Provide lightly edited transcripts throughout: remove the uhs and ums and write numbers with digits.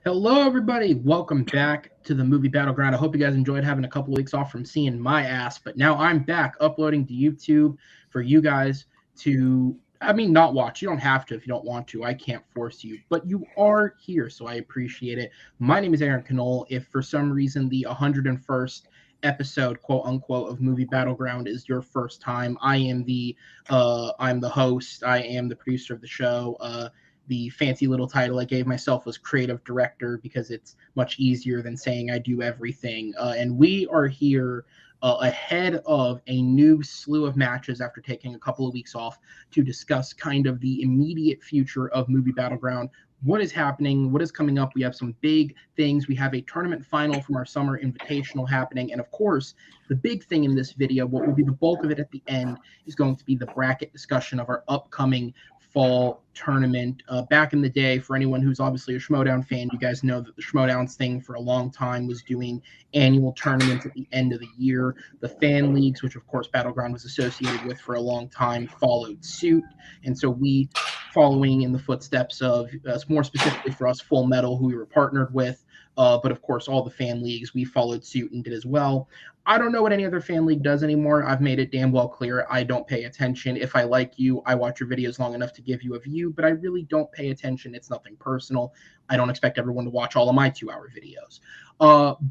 Hello, everybody. Welcome back to the movie Battleground. I hope you guys enjoyed having a couple of weeks off from seeing my ass, but now I'm back uploading to YouTube for you guys to, not watch. You don't have to if you don't want to. I can't force you, but you are here, so I appreciate it. My name is Aaron Knoll. If for some reason the 101st episode, quote unquote, of movie Battleground is your first time, I'm the host. I am the producer of the show. The fancy little title I gave myself was creative director because it's much easier than saying I do everything. And we are here ahead of a new slew of matches after taking a couple of weeks off to discuss kind of the immediate future of Movie Battleground. What is happening? What is coming up? We have some big things. We have a tournament final from our summer invitational happening. And of course, the big thing in this video, what will be the bulk of it at the end, is going to be the bracket discussion of our upcoming fall tournament. Back in the day, for anyone who's obviously a Schmodown fan, you guys know that the Schmodowns thing for a long time was doing annual tournaments at the end of the year. The fan leagues, which of course Battleground was associated with for a long time, followed suit. And so we, following in the footsteps of, more specifically for us, Full Metal, who we were partnered with, but of course all the fan leagues, we followed suit and did as well. I don't know what any other fan league does anymore. I've made it damn well clear I don't pay attention. If I like you, I watch your videos long enough to give you a view, but I really don't pay attention. It's nothing personal. I don't expect everyone to watch all of my 2-hour videos.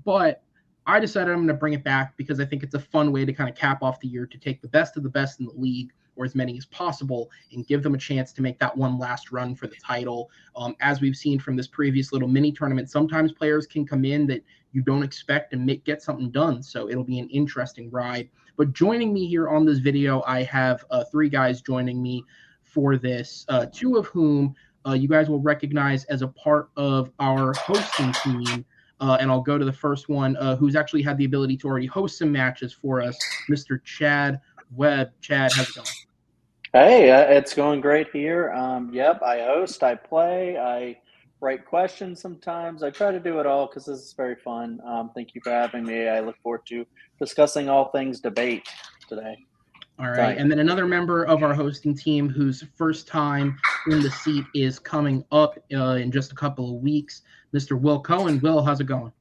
But I decided I'm going to bring it back because I think it's a fun way to kind of cap off the year, to take the best of the best in the league, or as many as possible, and give them a chance to make that one last run for the title. As we've seen from this previous little mini tournament, sometimes players can come in that you don't expect and get something done. So it'll be an interesting ride. But joining me here on this video, I have 3 guys joining me for this, 2 of whom you guys will recognize as a part of our hosting team. And I'll go to the first one, who's actually had the ability to already host some matches for us, Mr. Chad Webb. Chad, how's it going? Hey, it's going great here. Yep, I host, I play, I write questions sometimes. I try to do it all because this is very fun. Thank you for having me. I look forward to discussing all things debate today. All right. And then another member of our hosting team whose first time in the seat is coming up in just a couple of weeks, Mr. Will Cohen. Will, how's it going?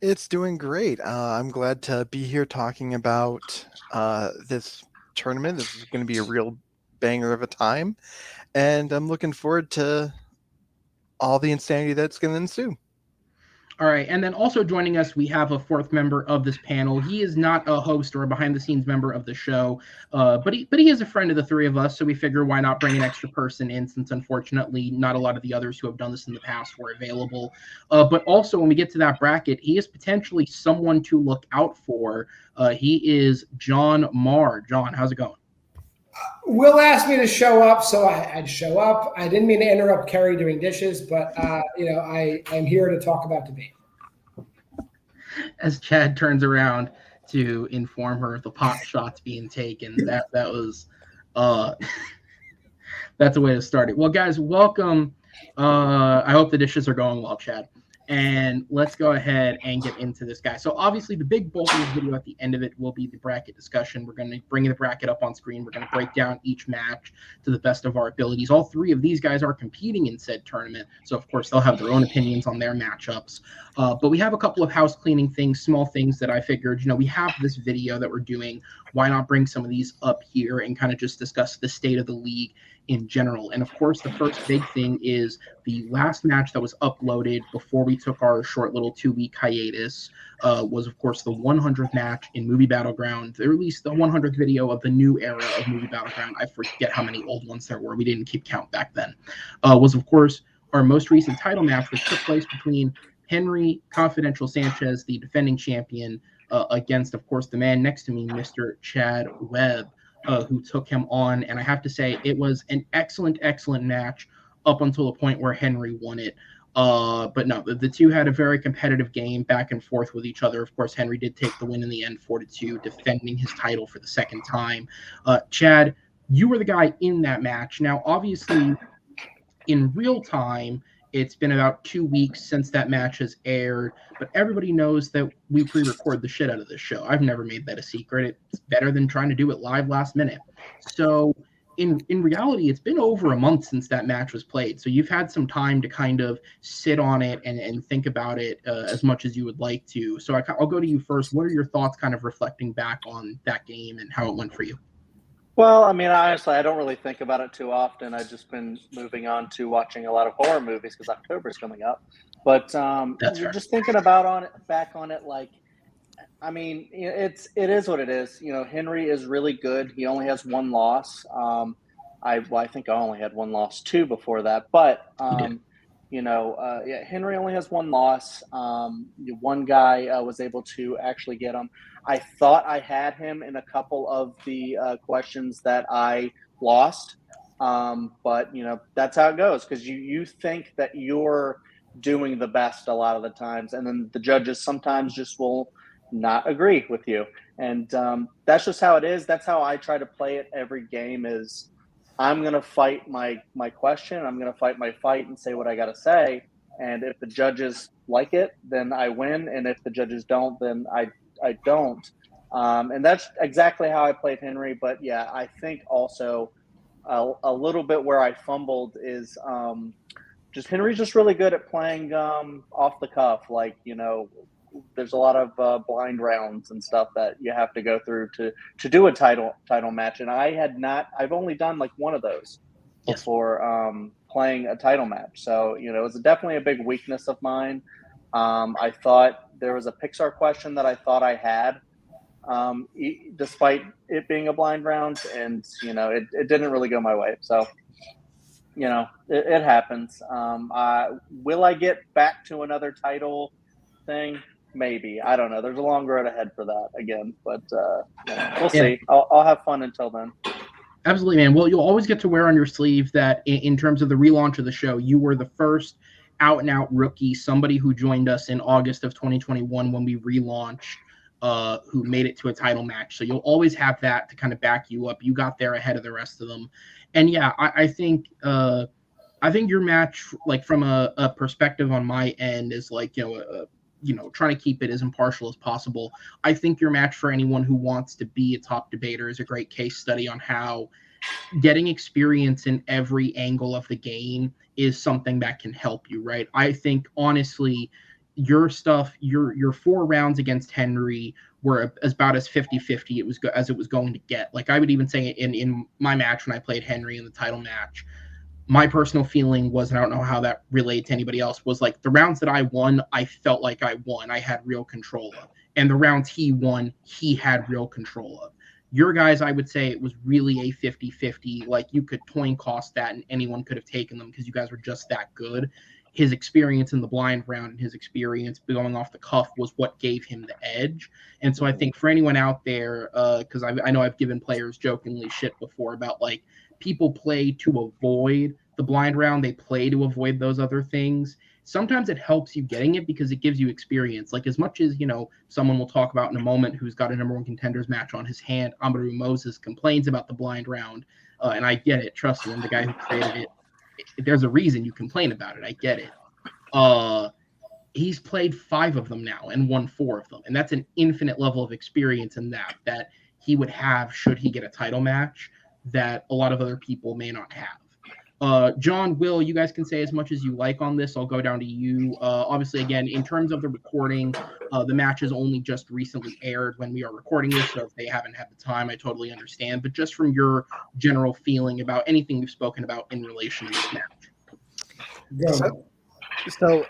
It's doing great. I'm glad to be here talking about this tournament. This is going to be a real banger of a time, and I'm looking forward to all the insanity that's going to ensue. All right, and then also joining us, we have a 4th member of this panel. He is not a host or a behind-the-scenes member of the show, but he is a friend of the 3 of us, so we figure why not bring an extra person in, since unfortunately not a lot of the others who have done this in the past were available. But also, when we get to that bracket, he is potentially someone to look out for. He is John Marr. John, how's it going? Will asked me to show up, so I'd show up. I didn't mean to interrupt Kerry doing dishes, but I'm here to talk about debate. As Chad turns around to inform her of the pot shots being taken, that was that's a way to start it. Well, guys, welcome. I hope the dishes are going well, Chad. And let's go ahead and get into this, guy. So obviously the big bulk of this video at the end of it will be the bracket discussion. We're going to bring the bracket up on screen. We're going to break down each match to the best of our abilities. All 3 of these guys are competing in said tournament, so of course they'll have their own opinions on their matchups. But we have a couple of house cleaning things, small things that I figured, we have this video that we're doing. Why not bring some of these up here and kind of just discuss the state of the league in general? And of course, the first big thing is the last match that was uploaded before we took our short little 2-week hiatus was, of course, the 100th match in Movie Battleground, or at least the 100th video of the new era of Movie Battleground. I forget how many old ones there were. We didn't keep count back then. Was, of course, our most recent title match, which took place between Henry Confidential Sanchez, the defending champion, against, of course, the man next to me, Mr. Chad Webb, who took him on. And I have to say, it was an excellent, excellent match up until the point where Henry won it. But no, the 2 had a very competitive game back and forth with each other. Of course, Henry did take the win in the end, 4-2, defending his title for the 2nd time. Chad, you were the guy in that match. Now, obviously, in real time, it's been about 2 weeks since that match has aired, but everybody knows that we pre-record the shit out of this show. I've never made that a secret. It's better than trying to do it live last minute. So in reality, it's been over a month since that match was played. So you've had some time to kind of sit on it and think about it as much as you would like to. So I'll go to you first. What are your thoughts kind of reflecting back on that game and how it went for you? Well, I mean, honestly, I don't really think about it too often. I've just been moving on to watching a lot of horror movies because October's coming up. But That's fair. just thinking about back on it, like, I mean, it is what it is. Henry is really good. He only has one loss. I think I only had one loss too before that, but You did. yeah, Henry only has one loss. One guy was able to actually get him. I thought I had him in a couple of the questions that I lost, but that's how it goes because you think that you're doing the best a lot of the times, and then the judges sometimes just will not agree with you, and that's just how it is. That's how I try to play it every game. Is I'm gonna fight my question. I'm gonna fight my fight and say what I gotta say. And if the judges like it, then I win. And if the judges don't, then I don't. And that's exactly how I played Henry. But yeah, I think also a little bit where I fumbled is just Henry's just really good at playing off the cuff. Like there's a lot of blind rounds and stuff that you have to go through to do a title match, and I've only done like one of those Yes. before playing a title match. So it was definitely a big weakness of mine. I thought there was a Pixar question that I thought I had, despite it being a blind round, and it didn't really go my way. So it happens. Will I get back to another title thing? Maybe. I don't know. There's a long road ahead for that again, but we'll see. I'll have fun until then. Absolutely, man. Well, you'll always get to wear on your sleeve that in terms of the relaunch of the show, you were the first out-and-out rookie, somebody who joined us in August of 2021 when we relaunched, who made it to a title match. So you'll always have that to kind of back you up. You got there ahead of the rest of them. And yeah, I think your match, like from a perspective on my end, is like trying to keep it as impartial as possible. I think your match for anyone who wants to be a top debater is a great case study on how getting experience in every angle of the game is something that can help you, right? I think honestly, your 4 rounds against Henry were about as 50-50 as it was going to get. Like I would even say in my match when I played Henry in the title match, my personal feeling was, and I don't know how that relayed to anybody else, was like the rounds that I won, I felt like I won. I had real control of. And the rounds he won, he had real control of. Your guys, I would say it was really a 50-50. Like you could coin cost that and anyone could have taken them because you guys were just that good. His experience in the blind round and his experience going off the cuff was what gave him the edge. And so I think for anyone out there, because I know I've given players jokingly shit before about like, people play to avoid the blind round. They play to avoid those other things. Sometimes it helps you getting it because it gives you experience. Like as much as, someone we'll talk about in a moment who's got a number one contenders match on his hand, Amaru Moses complains about the blind round. And I get it. Trust me, I'm the guy who created it. There's a reason you complain about it. I get it. He's played 5 of them now and won 4 of them. And that's an infinite level of experience in that he would have should he get a title match that a lot of other people may not have. John, Will, you guys can say as much as you like on this. I'll go down to you. Obviously, again, in terms of the recording, the match has only just recently aired when we are recording this, so if they haven't had the time, I totally understand. But just from your general feeling about anything we've spoken about in relation to this match. So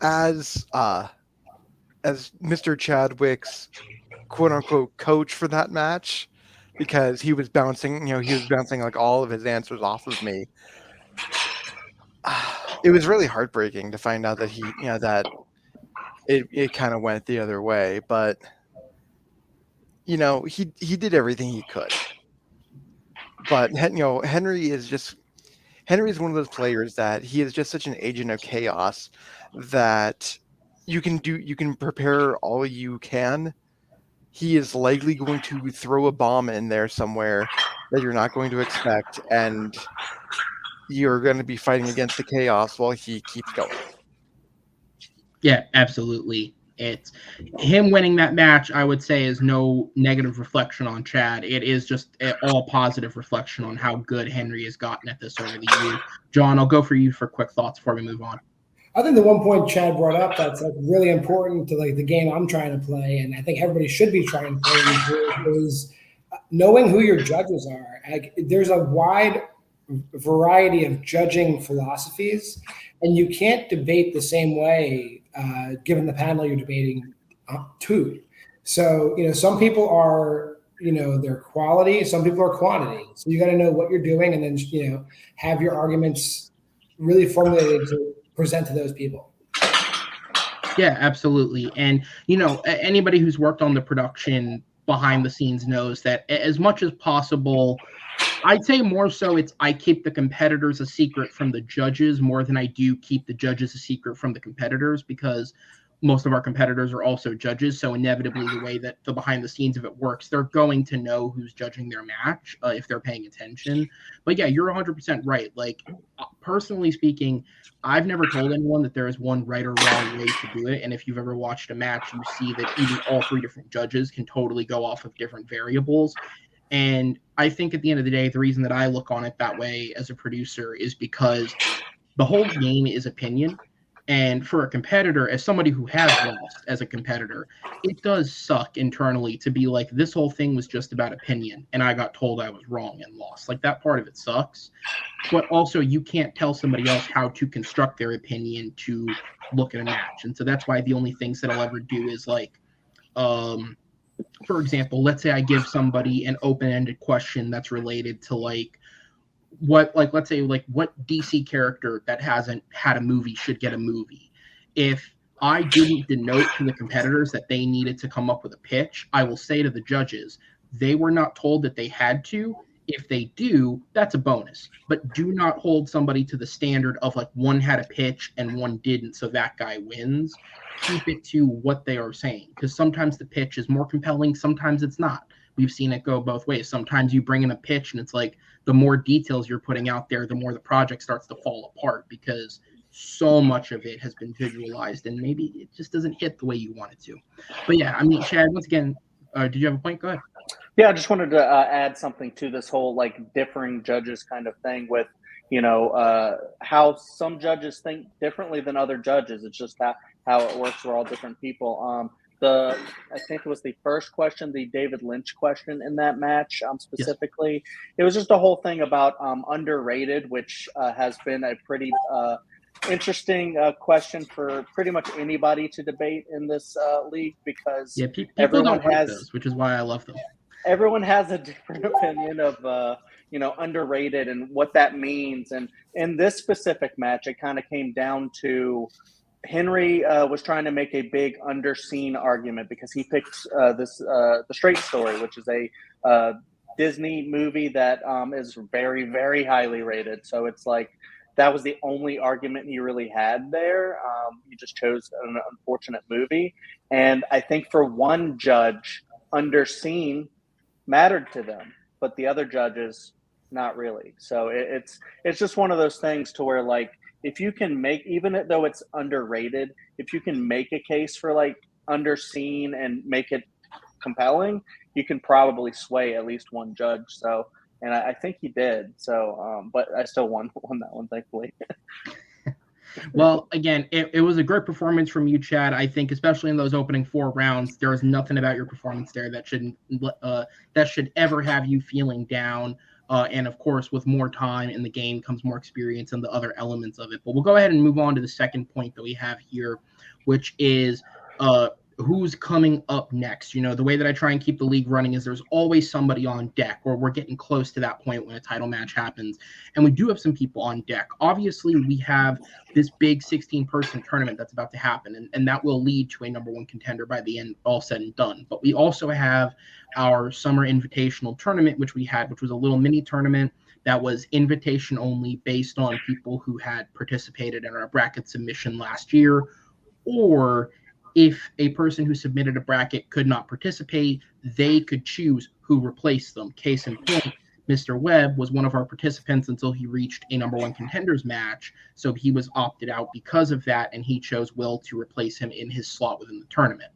as Mr. Chadwick's quote unquote coach for that match, because he was bouncing like all of his answers off of me. It was really heartbreaking to find out that that it kind of went the other way, but he did everything he could. But Henry is one of those players that he is just such an agent of chaos that you can prepare all you can. He is likely going to throw a bomb in there somewhere that you're not going to expect, and you're going to be fighting against the chaos while he keeps going. Yeah, absolutely. It's him winning that match, I would say, is no negative reflection on Chad. It is just all positive reflection on how good Henry has gotten at this over the years. John, I'll go for you for quick thoughts before we move on. I think the one point Chad brought up that's like really important to like the game I'm trying to play, and I think everybody should be trying to play is knowing who your judges are. Like, there's a wide variety of judging philosophies, and you can't debate the same way given the panel you're debating to. So, some people are, they're quality, some people are quantity. So you got to know what you're doing, and then, have your arguments really formulated to present to those people. Yeah, absolutely. And, anybody who's worked on the production behind the scenes knows that as much as possible, I'd say more so I keep the competitors a secret from the judges more than I do keep the judges a secret from the competitors, because most of our competitors are also judges. So inevitably, the way that the behind the scenes of it works, they're going to know who's judging their match if they're paying attention. But yeah, you're 100% right. Like, personally speaking, I've never told anyone that there is one right or wrong way to do it. And if you've ever watched a match, you see that even all three different judges can totally go off of different variables. And I think at the end of the day, the reason that I look on it that way as a producer is because the whole game is opinion. And for a competitor, as somebody who has lost as a competitor, it does suck internally to be like, this whole thing was just about opinion, and I got told I was wrong and lost. Like, that part of it sucks. But also, you can't tell somebody else how to construct their opinion to look at a match. And so that's why the only things that I'll ever do is like, for example, let's say I give somebody an open-ended question that's related to let's say what DC character that hasn't had a movie should get a movie. If I didn't denote to the competitors that they needed to come up with a pitch, I will say to the judges, they were not told that they had to. If they do, that's a bonus. But do not hold somebody to the standard of like one had a pitch and one didn't, so that guy wins. Keep it to what they are saying, because sometimes the pitch is more compelling, sometimes it's not. We've seen it go both ways. Sometimes you bring in a pitch and it's like the more details you're putting out there, the more the project starts to fall apart because so much of it has been visualized and maybe it just doesn't hit the way you want it to. But yeah, I mean, Chad, once again, did you have a point? Go ahead. Yeah, I just wanted to add something to this whole like differing judges kind of thing with, how some judges think differently than other judges. It's just how it works. We're all different people. I think it was the first question, the David Lynch question in that match specifically. Yes. It was just a whole thing about underrated, which has been a pretty interesting question for pretty much anybody to debate in this league, because people don't like those, which is why I love them. Everyone has a different opinion of underrated and what that means. And in this specific match, it kind of came down to Henry was trying to make a big underseen argument because he picked the Straight Story, which is a Disney movie that is very, very highly rated. So it's like that was the only argument he really had there. He just chose an unfortunate movie. And I think for one judge, underseen mattered to them, but the other judges, not really. So it's just one of those things to where, like, if you can make, even though it's underrated, if you can make a case for like underseen and make it compelling, you can probably sway at least one judge. So, and I think he did. So, but I still won that one, thankfully. Well, again, it was a great performance from you, Chad. I think, especially in those opening 4 rounds, there was nothing about your performance there that should ever have you feeling down. And of course, with more time in the game comes more experience and the other elements of it. But we'll go ahead and move on to the second point that we have here, which is who's coming up next. The way that I try and keep the league running is there's always somebody on deck, or we're getting close to that point when a title match happens. And we do have some people on deck. Obviously, we have this big 16-person tournament that's about to happen, and that will lead to a number one contender by the end, all said and done. But we also have our summer invitational tournament, which was a little mini tournament that was invitation only, based on people who had participated in our bracket submission last year, or if a person who submitted a bracket could not participate, they could choose who replaced them. Case in point, Mr. Webb was one of our participants until he reached a number one contenders match. So he was opted out because of that, and he chose Will to replace him in his slot within the tournament.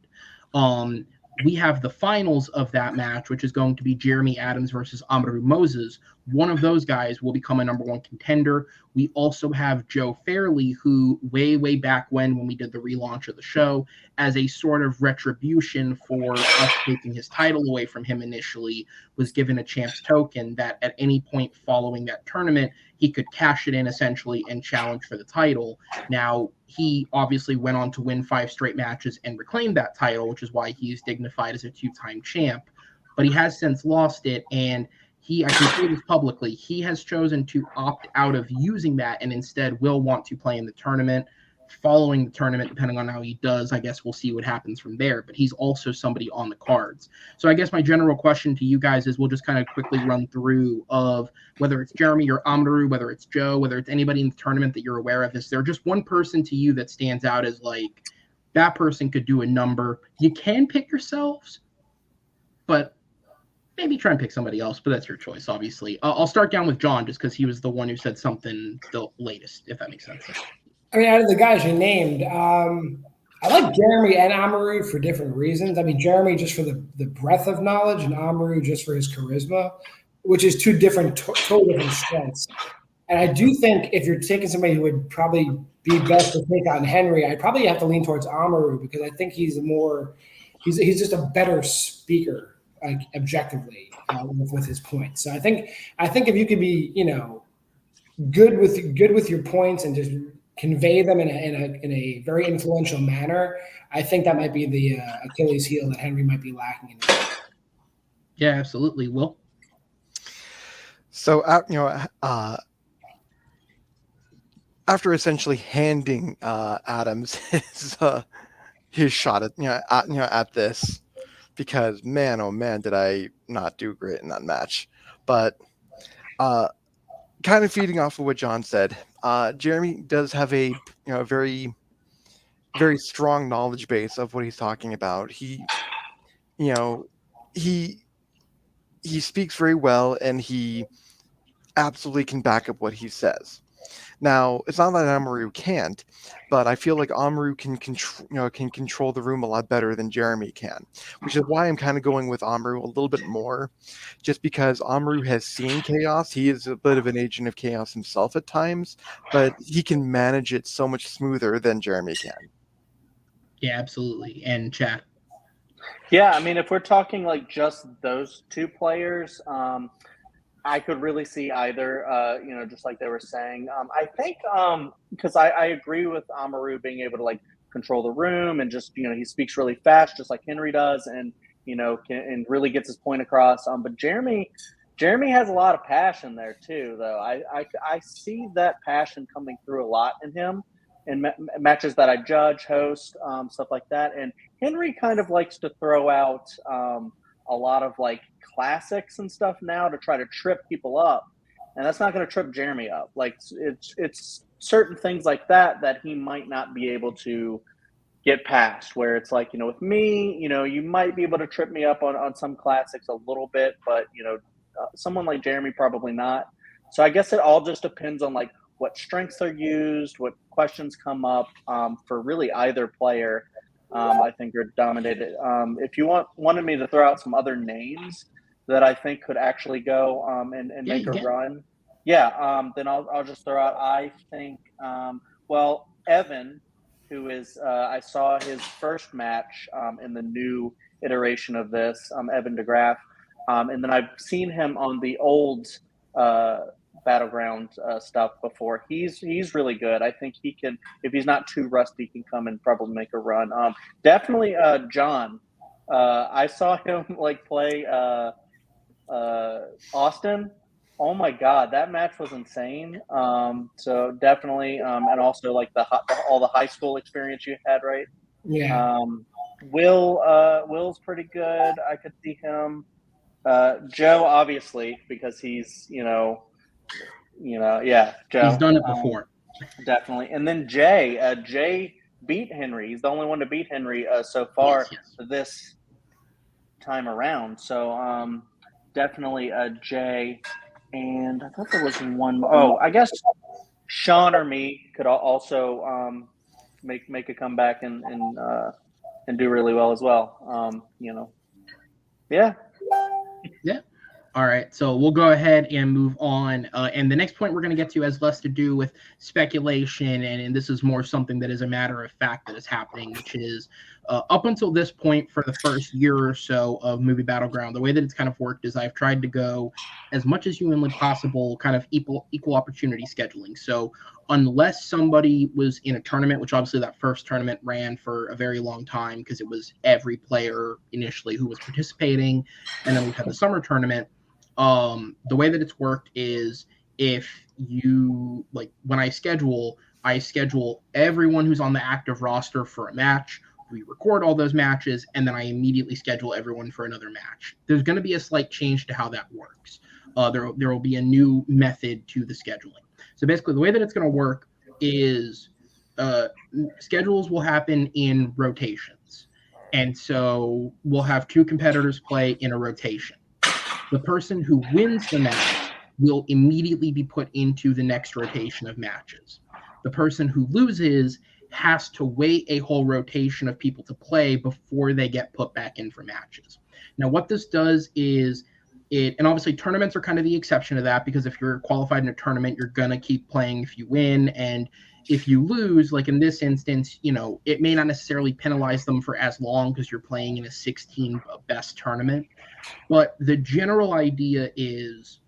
We have the finals of that match, which is going to be Jeremy Adams versus Amaru Moses. One of those guys will become a number one contender. We also have Joe Fairley, who way back when we did the relaunch of the show, as a sort of retribution for us taking his title away from him initially, was given a champ's token that at any point following that tournament, he could cash it in essentially and challenge for the title. Now, he obviously went on to win 5 straight matches and reclaim that title, which is why he's dignified as a 2-time champ. But he has since lost it, and I can say this publicly, he has chosen to opt out of using that and instead will want to play in the tournament. Following the tournament, depending on how he does, I guess we'll see what happens from there. But he's also somebody on the cards. So I guess my general question to you guys is we'll just kind of quickly run through of whether it's Jeremy or Amaru, whether it's Joe, whether it's anybody in the tournament that you're aware of. Is there just one person to you that stands out as like that person could do a number? You can pick yourselves, but maybe try and pick somebody else, but that's your choice, obviously. I'll start down with John just because he was the one who said something the latest, if that makes sense. I mean, out of the guys you named, I like Jeremy and Amaru for different reasons. I mean, Jeremy just for the breadth of knowledge, and Amaru just for his charisma, which is two different, totally different strengths. And I do think if you're taking somebody who would probably be best to take on Henry, I'd probably have to lean towards Amaru because I think he's just a better speaker, like objectively, with his points. So I think if you could be, good with your points and just convey them in a very influential manner, I think that might be the Achilles heel that Henry might be lacking in. Yeah, absolutely. Will? So, after essentially handing Adams his shot at this, because man, oh man, did I not do great in that match. But kind of feeding off of what John said, Jeremy does have a very, very strong knowledge base of what he's talking about. He speaks very well, and he absolutely can back up what he says. Now, it's not that Amaru can't, but I feel like Amaru can control the room a lot better than Jeremy can, which is why I'm kind of going with Amaru a little bit more, just because Amaru has seen chaos. He is a bit of an agent of chaos himself at times, but he can manage it so much smoother than Jeremy can. Yeah, absolutely. And Chad? Yeah, I mean, if we're talking like just those two players, I could really see either, just like they were saying. I think because I agree with Amaru being able to like control the room and just, he speaks really fast, just like Henry does, and, and really gets his point across. But Jeremy has a lot of passion there too, though. I see that passion coming through a lot in him in matches that I judge, host, stuff like that. And Henry kind of likes to throw out a lot of like classics and stuff now to try to trip people up, and that's not going to trip Jeremy up. Like it's certain things like that he might not be able to get past, where it's like, with me, you might be able to trip me up on some classics a little bit, but someone like Jeremy probably not. So I guess it all just depends on like what strengths are used, what questions come up for really either player. I think are dominated. If you wanted me to throw out some other names that I think could actually go and make a run, then I'll just throw out. I think Evan, who is I saw his first match in the new iteration of this, Evan DeGraff, and then I've seen him on the old Battleground stuff before. He's really good. I think he can, if he's not too rusty, he can come and probably make a run. Definitely John. I saw him like play Austin. Oh my God, that match was insane. So definitely, and also like all the high school experience you had, right? Yeah. Will's pretty good. I could see him. Joe, obviously, because he's Joe. He's done it before. Definitely. And then Jay beat Henry. He's the only one to beat Henry so far this time around. So definitely Jay. And I thought there was one more. Oh, I guess Sean or me could also make a comeback and do really well as well. Yeah. Yeah. All right, so we'll go ahead and move on. And the next point we're going to get to has less to do with speculation, and this is more something that is a matter of fact that is happening, which is up until this point, for the first year or so of Movie Battleground, the way that it's kind of worked is I've tried to go as much as humanly possible, kind of equal opportunity scheduling. So unless somebody was in a tournament, which obviously that first tournament ran for a very long time because it was every player initially who was participating, and then we've had the summer tournament. The way that it's worked is if you like when I schedule everyone who's on the active roster for a match. We record all those matches, and then I immediately schedule everyone for another match. There's going to be a slight change to how that works. There will be a new method to the scheduling. So basically, the way that it's going to work is schedules will happen in rotations. And so we'll have two competitors play in a rotation. The person who wins the match will immediately be put into the next rotation of matches. The person who loses has to wait a whole rotation of people to play before they get put back in for matches. Now, what this does is and obviously tournaments are kind of the exception to that, because if you're qualified in a tournament, you're going to keep playing if you win. And if you lose, like in this instance, it may not necessarily penalize them for as long because you're playing in a 16 best tournament. But the general idea is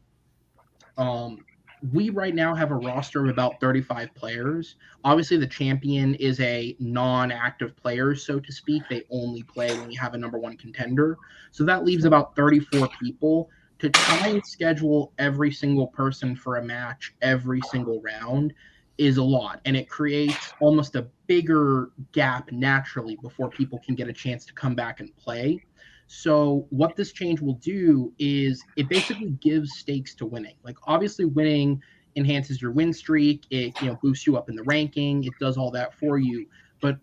we right now have a roster of about 35 players. Obviously, the champion is a non-active player, so to speak. They only play when you have a number one contender. So that leaves about 34 people. To try and schedule every single person for a match every single round is a lot. And it creates almost a bigger gap naturally before people can get a chance to come back and play. So what this change will do is it basically gives stakes to winning. Like obviously winning enhances your win streak. It boosts you up in the ranking. It does all that for you. But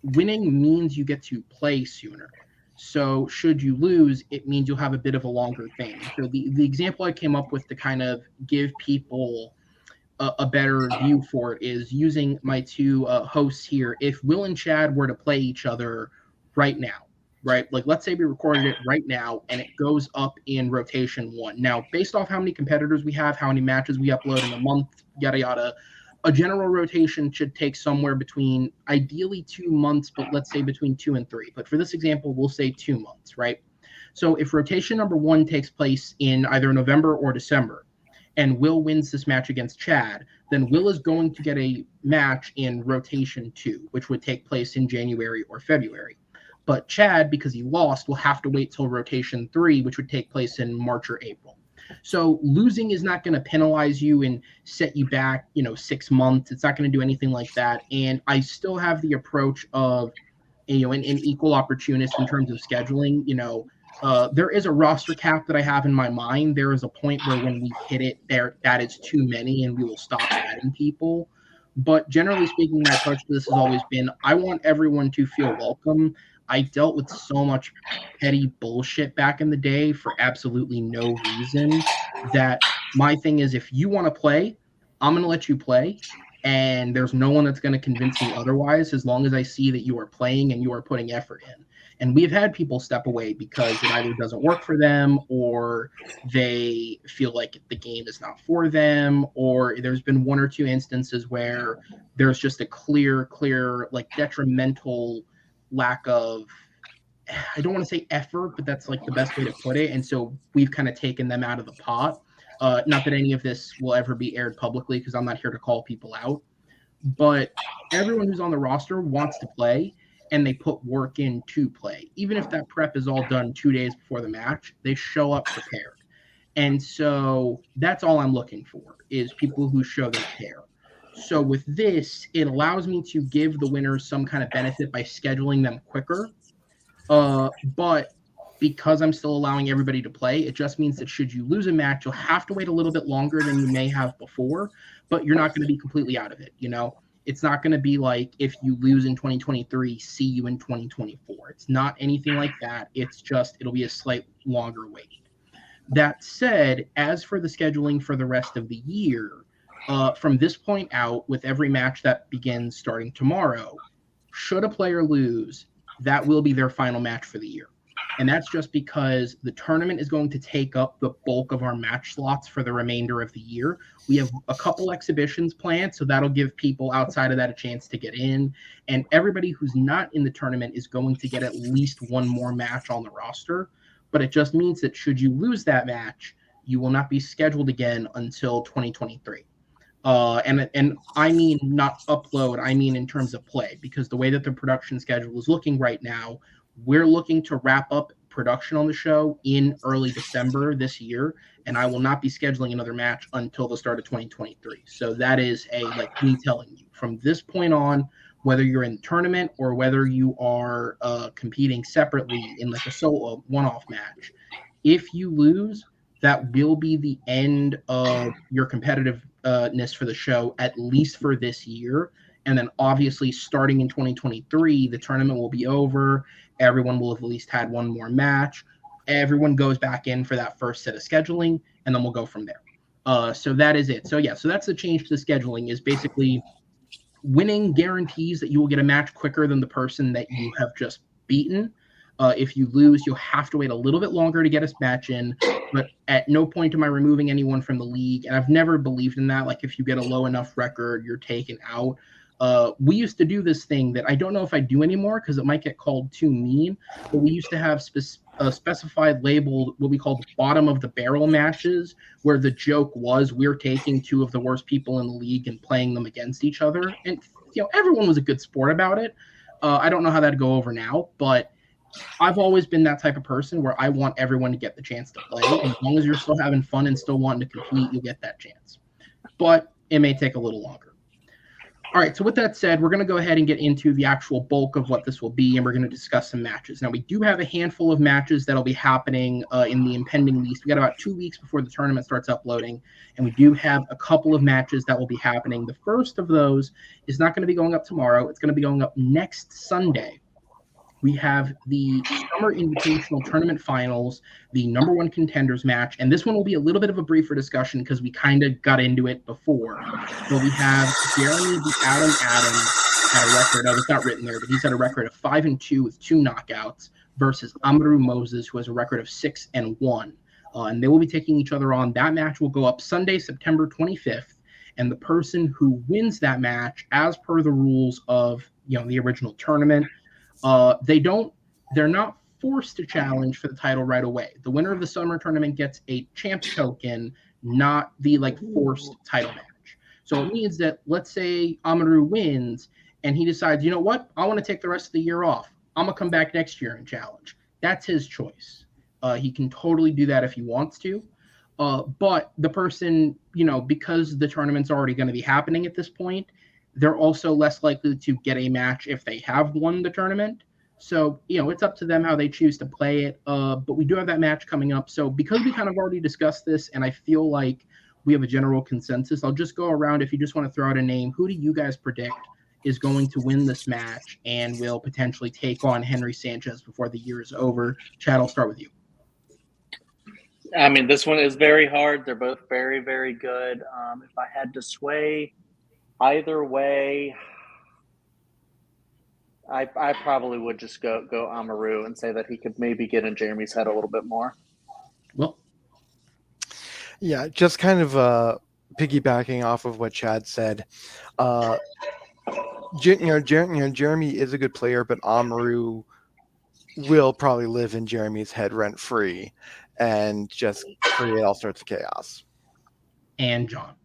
winning means you get to play sooner. So should you lose, it means you'll have a bit of a longer thing. So the example I came up with to kind of give people a better view for it is using my two hosts here. If Will and Chad were to play each other right now, right? Like let's say we recorded it right now and it goes up in rotation one. Now, based off how many competitors we have, how many matches we upload in a month, yada, yada, a general rotation should take somewhere between ideally 2 months, but let's say between 2 and 3. But for this example, we'll say 2 months, right? So if rotation number one takes place in either November or December, and Will wins this match against Chad, then Will is going to get a match in rotation 2, which would take place in January or February. But Chad, because he lost, will have to wait till rotation 3, which would take place in March or April. So losing is not going to penalize you and set you back, 6 months. It's not going to do anything like that. And I still have the approach of, an equal opportunist in terms of scheduling. There is a roster cap that I have in my mind. There is a point where when we hit it, that is too many, and we will stop adding people. But generally speaking, my approach to this has always been I want everyone to feel welcome. I dealt with so much petty bullshit back in the day for absolutely no reason that my thing is if you want to play, I'm going to let you play. And there's no one that's going to convince me otherwise as long as I see that you are playing and you are putting effort in. And we've had people step away because it either doesn't work for them or they feel like the game is not for them, or there's been 1 or 2 instances where there's just a clear, like detrimental lack of, I don't want to say effort, but that's like the best way to put it. And so we've kind of taken them out of the pot. Not that any of this will ever be aired publicly because I'm not here to call people out, but everyone who's on the roster wants to play and they put work in to play. Even if that prep is all done 2 days before the match, they show up prepared. And so that's all I'm looking for is people who show their care. So with this, it allows me to give the winners some kind of benefit by scheduling them quicker. But because I'm still allowing everybody to play, it just means that should you lose a match, you'll have to wait a little bit longer than you may have before, but you're not going to be completely out of it. It's not going to be like if you lose in 2023, see you in 2024. It's not anything like that. It's just it'll be a slight longer wait. That said, as for the scheduling for the rest of the year, from this point out, with every match that begins starting tomorrow, should a player lose, that will be their final match for the year. And that's just because the tournament is going to take up the bulk of our match slots for the remainder of the year. We have a couple exhibitions planned, so that'll give people outside of that a chance to get in. And everybody who's not in the tournament is going to get at least one more match on the roster. But it just means that should you lose that match, you will not be scheduled again until 2023. And I mean not upload, I mean in terms of play, because the way that the production schedule is looking right now, we're looking to wrap up production on the show in early December this year, and I will not be scheduling another match until the start of 2023. So that is me telling you from this point on, whether you're in the tournament or whether you are competing separately in like a solo one-off match, if you lose, that will be the end of your competitiveness for the show, at least for this year. And then obviously starting in 2023, the tournament will be over. Everyone will have at least had one more match. Everyone goes back in for that first set of scheduling, and then we'll go from there. So that is it. So that's the change to the scheduling, is basically winning guarantees that you will get a match quicker than the person that you have just beaten. If you lose, you'll have to wait a little bit longer to get a match in, but at no point am I removing anyone from the league, and I've never believed in that. Like, if you get a low enough record, you're taken out. We used to do this thing that I don't know if I do anymore because it might get called too mean, but we used to have specified labeled what we called bottom of the barrel matches, where the joke was we're taking two of the worst people in the league and playing them against each other. And, everyone was a good sport about it. I don't know how that'd go over now, but I've always been that type of person where I want everyone to get the chance to play. And as long as you're still having fun and still wanting to compete, you'll get that chance. But it may take a little longer. All right, so with that said, we're going to go ahead and get into the actual bulk of what this will be, and we're going to discuss some matches. Now, we do have a handful of matches that'll be happening in the impending list. We got about 2 weeks before the tournament starts uploading, and we do have a couple of matches that will be happening. The first of those is not going to be going up tomorrow. It's going to be going up next Sunday. We have the Summer Invitational Tournament Finals, the number one contenders match, and this one will be a little bit of a briefer discussion because we kind of got into it before. So we have Jeremy the Atom Adams had a record, it's not written there, but he's had a record of 5-2 with 2 knockouts versus Amaru Moses, who has a record of 6-1. And they will be taking each other on. That match will go up Sunday, September 25th, and the person who wins that match, as per the rules of the original tournament, they're not forced to challenge for the title right away. The winner of the summer tournament gets a champs token, not the forced title match. So it means that, let's say Amaru wins and he decides, you know what, I want to take the rest of the year off. I'm gonna come back next year and challenge. That's his choice. He can totally do that if he wants to. But the person, because the tournament's already going to be happening at this point, they're also less likely to get a match if they have won the tournament. So, it's up to them how they choose to play it. But we do have that match coming up. So because we kind of already discussed this, and I feel like we have a general consensus, I'll just go around. If you just want to throw out a name, who do you guys predict is going to win this match and will potentially take on Henry Sanchez before the year is over? Chad, I'll start with you. I mean, this one is very hard. They're both very, very good. If I had to sway either way, I probably would just go Amaru and say that he could maybe get in Jeremy's head a little bit more. Well, yeah, just kind of piggybacking off of what Chad said. Jeremy is a good player, but Amaru will probably live in Jeremy's head rent free and just create all sorts of chaos. And John.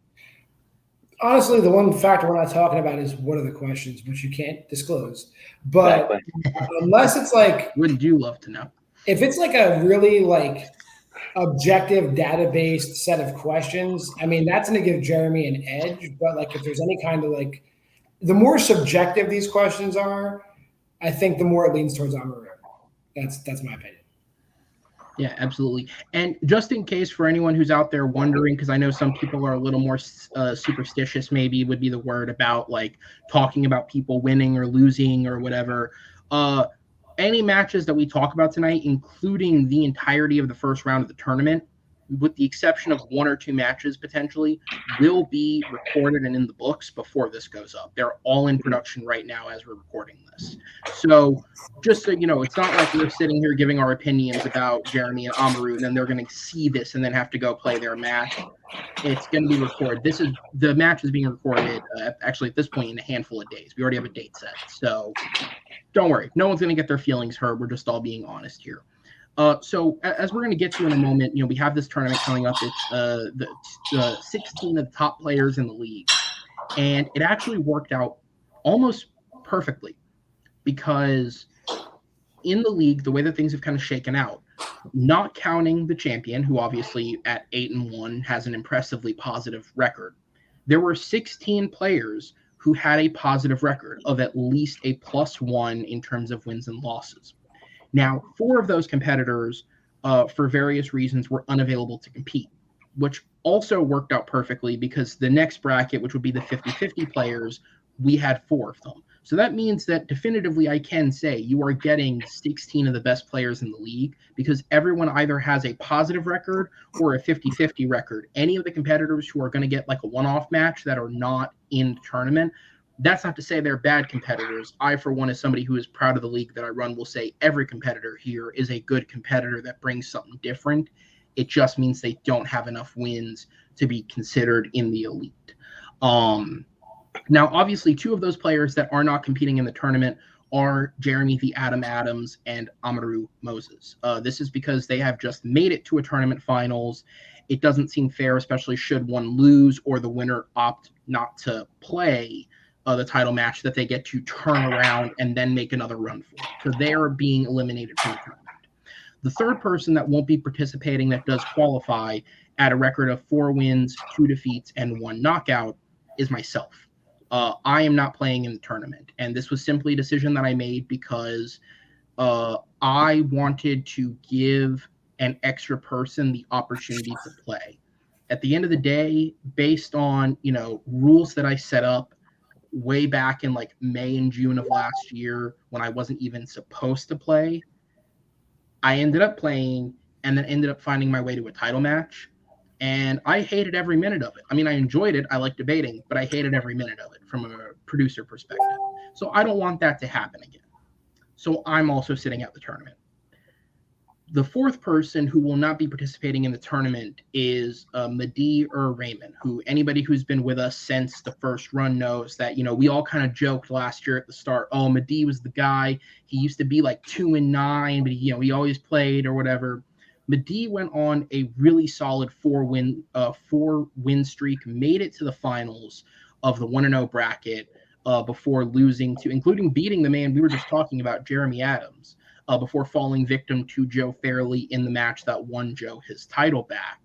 Honestly, the one factor we're not talking about is what are the questions, which you can't disclose. But unless it's wouldn't you love to know? If it's a really objective database set of questions, I mean, that's going to give Jeremy an edge. But if there's any kind of the more subjective these questions are, I think the more it leans towards Amaru. That's my opinion. Yeah, absolutely. And just in case for anyone who's out there wondering, because I know some people are a little more superstitious, maybe would be the word, about talking about people winning or losing or whatever. Any matches that we talk about tonight, including the entirety of the first round of the tournament, with the exception of 1 or 2 matches potentially, will be recorded and in the books before this goes up. They're all in production right now as we're recording this. So just so you know, it's not like we're sitting here giving our opinions about Jeremy and Amaru, and then they're going to see this and then have to go play their match. It's going to be recorded. The match is being recorded actually at this point in a handful of days. We already have a date set. So don't worry. No one's going to get their feelings hurt. We're just all being honest here. So as we're going to get to in a moment, we have this tournament coming up. It's the 16 of the top players in the league. And it actually worked out almost perfectly because in the league, the way that things have kind of shaken out, not counting the champion, who obviously at 8-1 has an impressively positive record, there were 16 players who had a positive record of at least a +1 in terms of wins and losses. Now, 4 of those competitors, for various reasons, were unavailable to compete, which also worked out perfectly because the next bracket, which would be the 50-50 players, we had 4 of them. So that means that definitively I can say you are getting 16 of the best players in the league because everyone either has a positive record or a 50-50 record. Any of the competitors who are going to get like a one-off match that are not in the tournament, that's not to say they're bad competitors. I, for one, as somebody who is proud of the league that I run, will say every competitor here is a good competitor that brings something different. It just means they don't have enough wins to be considered in the elite. Now, obviously, 2 of those players that are not competing in the tournament are Jeremy the Atom Adams and Amaru Moses. This is because they have just made it to a tournament finals. It doesn't seem fair, especially should one lose or the winner opt not to play the title match, that they get to turn around and then make another run for it. So they are being eliminated from the tournament. The third person that won't be participating that does qualify at a record of 4 wins, 2 defeats, and 1 knockout is myself. I am not playing in the tournament, and this was simply a decision that I made because I wanted to give an extra person the opportunity to play. At the end of the day, based on rules that I set up way back in like May and June of last year when I wasn't even supposed to play, I ended up playing and then ended up finding my way to a title match. And I hated every minute of it. I mean, I enjoyed it. I like debating, but I hated every minute of it from a producer perspective. So I don't want that to happen again. So I'm also sitting out the tournament. The fourth person who will not be participating in the tournament is Madi or Raymond, who anybody who's been with us since the first run knows that, we all kind of joked last year at the start, oh, Madi was the guy. He used to be like 2-9, but he always played or whatever. Madi went on a really solid 4-win streak, made it to the finals of the 1-0 bracket before losing to, including beating the man we were just talking about, Jeremy Adams, before falling victim to Joe Fairley in the match that won Joe his title back.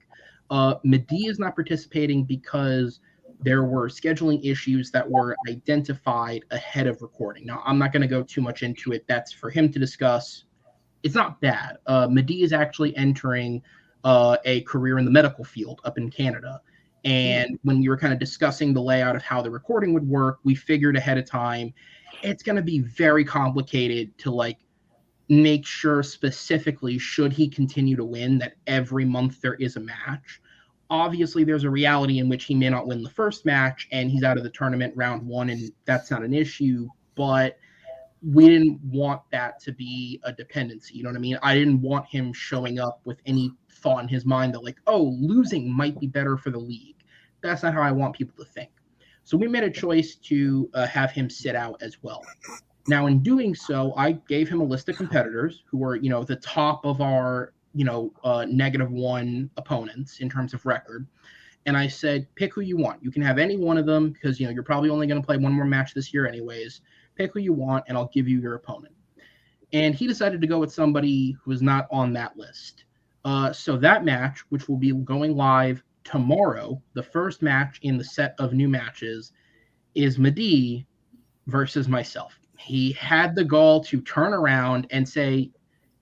Madi is not participating because there were scheduling issues that were identified ahead of recording. Now, I'm not going to go too much into it. That's for him to discuss. It's not bad. Madi is actually entering a career in the medical field up in Canada. And when we were kind of discussing the layout of how the recording would work, we figured ahead of time it's going to be very complicated to make sure specifically, should he continue to win, that every month there is a match. Obviously, there's a reality in which he may not win the first match and he's out of the tournament round 1, and that's not an issue. But we didn't want that to be a dependency. You know what I mean? I didn't want him showing up with any thought in his mind that losing might be better for the league. That's not how I want people to think. So we made a choice to have him sit out as well. Now, in doing so, I gave him a list of competitors who were, the top of our, -1 opponents in terms of record. And I said, pick who you want. You can have any one of them because, you're probably only going to play one more match this year anyways. Pick who you want, and I'll give you your opponent. And he decided to go with somebody who was not on that list. So that match, which will be going live tomorrow, the first match in the set of new matches, is Madi versus myself. He had the gall to turn around and say,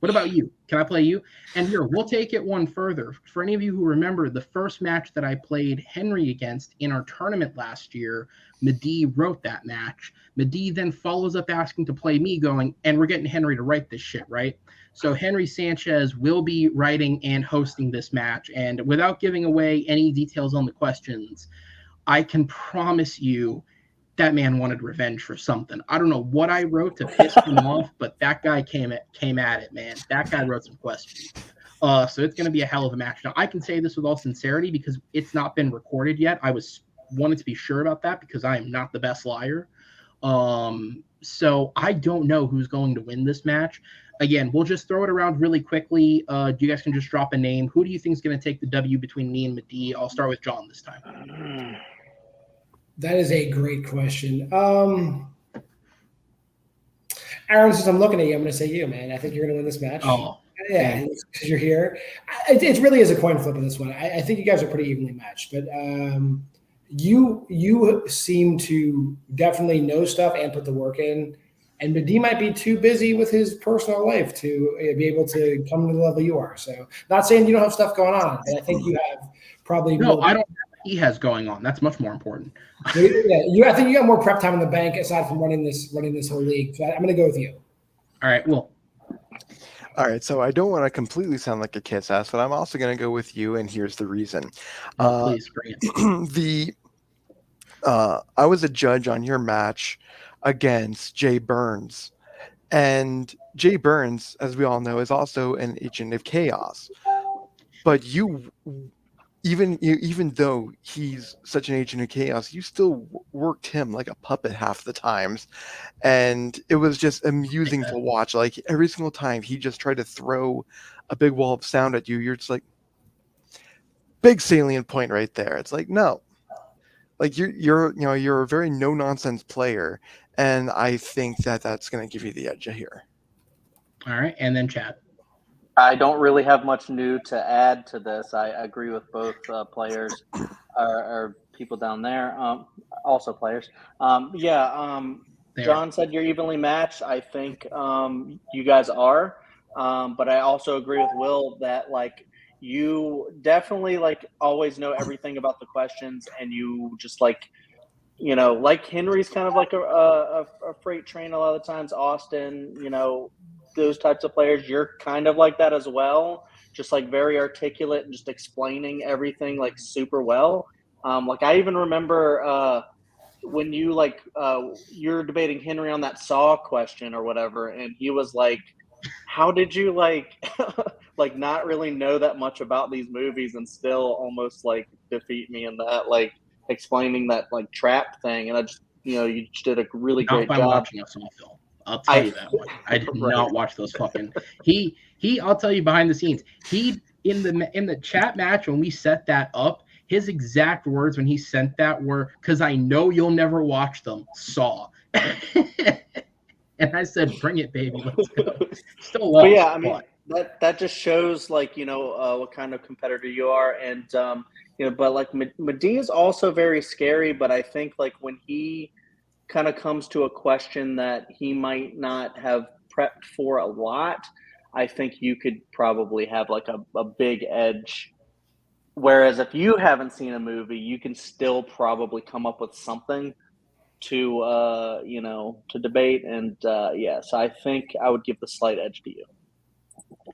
What about you? Can I play you? And here, we'll take it one further. For any of you who remember the first match that I played Henry against in our tournament last year, Medee wrote that match. Medee then follows up asking to play me, going, and we're getting Henry to write this shit, right? So Henry Sanchez will be writing and hosting this match. And without giving away any details on the questions, I can promise you that man wanted revenge for something. I don't know what I wrote to piss him off, but that guy came at it, man. That guy wrote some questions. So it's going to be a hell of a match. Now, I can say this with all sincerity because it's not been recorded yet. I wanted to be sure about that because I am not the best liar. So I don't know who's going to win this match. Again, we'll just throw it around really quickly. You guys can just drop a name. Who do you think is going to take the W between me and Medee? I'll start with John this time. That is a great question. Aaron, since I'm looking at you, I'm going to say you, man. I think you're going to win this match. Oh, yeah, because you're here. It really is a coin flip in this one. I think you guys are pretty evenly matched, but you seem to definitely know stuff and put the work in. And Medee might be too busy with his personal life to be able to come to the level you are. So, not saying you don't have stuff going on, but I think you have probably no. more. I don't know what he has going on. That's much more important. Yeah, I think you got more prep time in the bank aside from running this whole league. So I'm going to go with you. All right. Well. All right, so I don't want to completely sound like a kiss ass, but I'm also going to go with you, and here's the reason. Please bring it. I was a judge on your match against Jay Burns, and Jay Burns, as we all know, is also an agent of chaos. But even though he's such an agent of chaos, you still worked him like a puppet half the times, and it was just amusing to watch. Like every single time he just tried to throw a big wall of sound at you, you're just like, big salient point right there. It's like, no, like you're a very no nonsense player, and I think that's going to give you the edge here. All right, and then Chad. I don't really have much new to add to this. I agree with both players or people down there, also players. John said you're evenly matched. I think you guys are. But I also agree with Will that like you definitely like always know everything about the questions, and you just like like Henry's kind of like a freight train a lot of the times. Austin, those types of players, you're kind of like that as well, just like very articulate and just explaining everything like super well. Like I even remember when you you're debating Henry on that Saw question or whatever, and he was like, how did you like like not really know that much about these movies and still almost like defeat me in that, like explaining that like trap thing? And I just you just did a really great job watching a Saw film. I'll tell you that one. I did not watch those fucking. He. I'll tell you behind the scenes. He in the chat match when we set that up, his exact words when he sent that were, "Because I know you'll never watch them." Saw. And I said, "Bring it, baby. Let's go." Still lost. But yeah, I mean that just shows like what kind of competitor you are, and but like Medee is also very scary. But I think like when he kind of comes to a question that he might not have prepped for a lot, I think you could probably have like a big edge. Whereas if you haven't seen a movie, you can still probably come up with something to to debate. And so I think I would give the slight edge to you.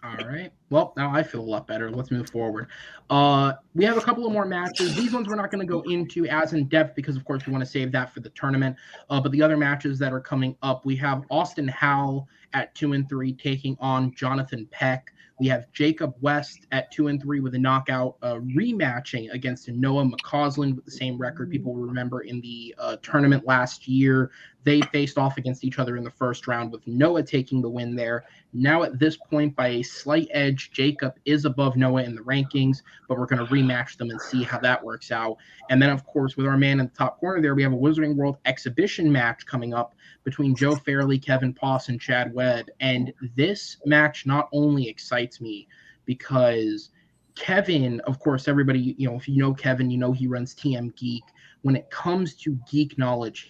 All right. Well, now I feel a lot better. Let's move forward. We have a couple of more matches. These ones we're not going to go into as in depth because, of course, we want to save that for the tournament. But the other matches that are coming up, we have Austin Howell at 2-3 taking on Jonathan Peck. We have Jacob West at 2-3 with a knockout, rematching against Noah McCausland with the same record. People will remember in the tournament last year, they faced off against each other in the first round with Noah taking the win there. Now at this point, by a slight edge, Jacob is above Noah in the rankings, but we're going to rematch them and see how that works out. And then, of course, with our man in the top corner there, we have a Wizarding World exhibition match coming up between Joe Fairley, Kevin Poss, and Chad Webb. And this match not only excites me because Kevin, of course, everybody, if you know Kevin, he runs TM Geek. When it comes to geek knowledge,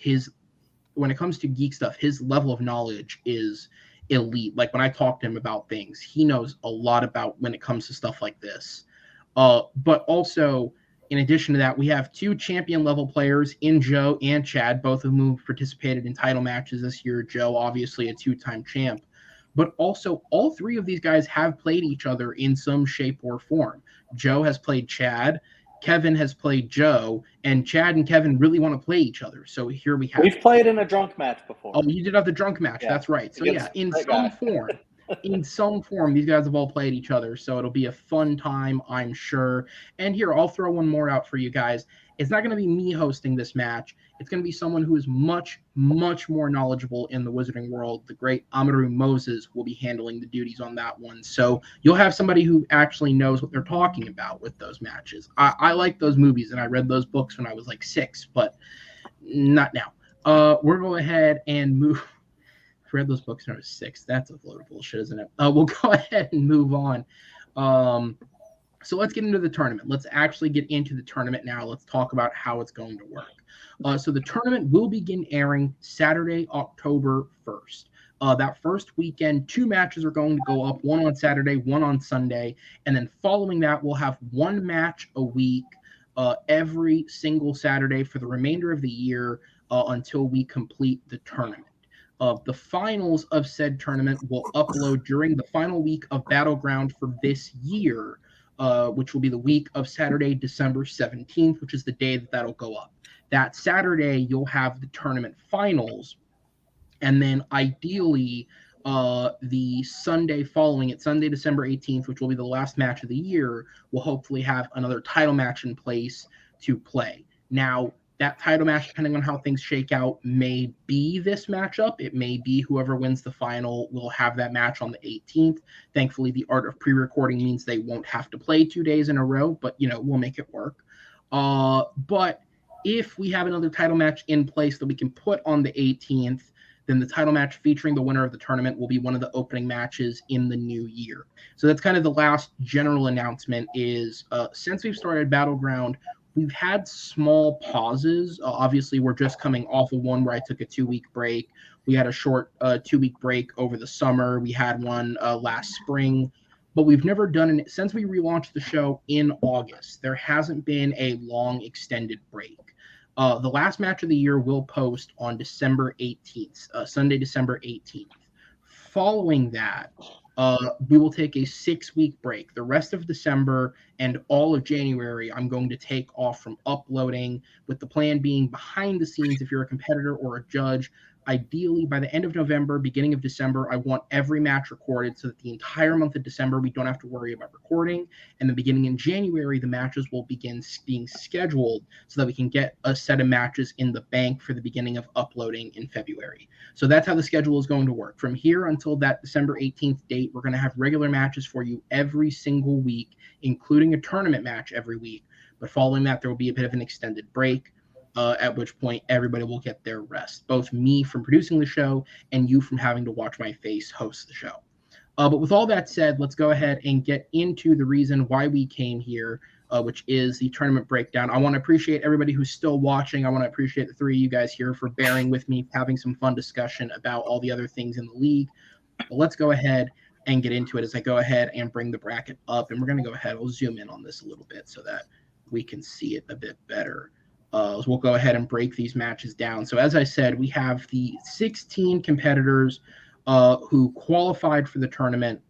when it comes to geek stuff, his level of knowledge is elite. Like when I talk to him about things, he knows a lot about when it comes to stuff like this. But also, in addition to that, we have 2 champion level players in Joe and Chad, both of whom participated in title matches this year. Joe, obviously a 2-time champ, but also all 3 of these guys have played each other in some shape or form. Joe has played Chad, Kevin has played Joe, and Chad and Kevin really want to play each other. So here we have. We've played in a drunk match before. Oh, you did have the drunk match. Yeah. That's right. So yeah, in some form. In some form, these guys have all played each other, so it'll be a fun time, I'm sure. And here, I'll throw one more out for you guys. It's not going to be me hosting this match. It's going to be someone who is much, much more knowledgeable in the Wizarding world. The great Amaru Moses will be handling the duties on that one. So you'll have somebody who actually knows what they're talking about with those matches. I like those movies, and I read those books when I was like 6, but not now. We're going to go ahead and move. I read those books when I was 6. That's a load of bullshit, isn't it? We'll go ahead and move on. So let's get into the tournament. Let's actually get into the tournament now. Let's talk about how it's going to work. So the tournament will begin airing Saturday, October 1st. That first weekend, 2 matches are going to go up, one on Saturday, one on Sunday. And then following that, we'll have 1 match a week every single Saturday for the remainder of the year until we complete the tournament. The finals of said tournament will upload during the final week of Battleground for this year, which will be the week of Saturday, December 17th, which is the day that'll go up. That Saturday, you'll have the tournament finals, and then ideally the Sunday following it, Sunday, December 18th, which will be the last match of the year, will hopefully have another title match in place to play. Now, that title match, depending on how things shake out, may be this matchup. It may be whoever wins the final will have that match on the 18th. Thankfully, the art of pre-recording means they won't have to play 2 days in a row, but, we'll make it work. But if we have another title match in place that we can put on the 18th, then the title match featuring the winner of the tournament will be one of the opening matches in the new year. So that's kind of the last general announcement is since we've started Battleground, we've had small pauses. Obviously, we're just coming off of one where I took a 2-week break. We had a short 2-week break over the summer. We had one last spring. But we've never done it since we relaunched the show in August. There hasn't been a long extended break. The last match of the year will post on December 18th, Sunday, December 18th. Following that, we will take a 6-week break. The rest of December and all of January, I'm going to take off from uploading, with the plan being behind the scenes, if you're a competitor or a judge, ideally by the end of November, beginning of December, I want every match recorded so that the entire month of December, we don't have to worry about recording. And then beginning in January, the matches will begin being scheduled so that we can get a set of matches in the bank for the beginning of uploading in February. So that's how the schedule is going to work. From here until that December 18th date, we're going to have regular matches for you every single week, including a tournament match every week. But following that, there will be a bit of an extended break. At which point everybody will get their rest, both me from producing the show and you from having to watch my face host the show. But with all that said, let's go ahead and get into the reason why we came here, which is the tournament breakdown. I want to appreciate everybody who's still watching. I want to appreciate the 3 of you guys here for bearing with me, having some fun discussion about all the other things in the league. But let's go ahead and get into it as I go ahead and bring the bracket up. And we're going to go ahead. We'll zoom in on this a little bit so that we can see it a bit better. So we'll go ahead and break these matches down. So as I said, we have the 16 competitors who qualified for the tournament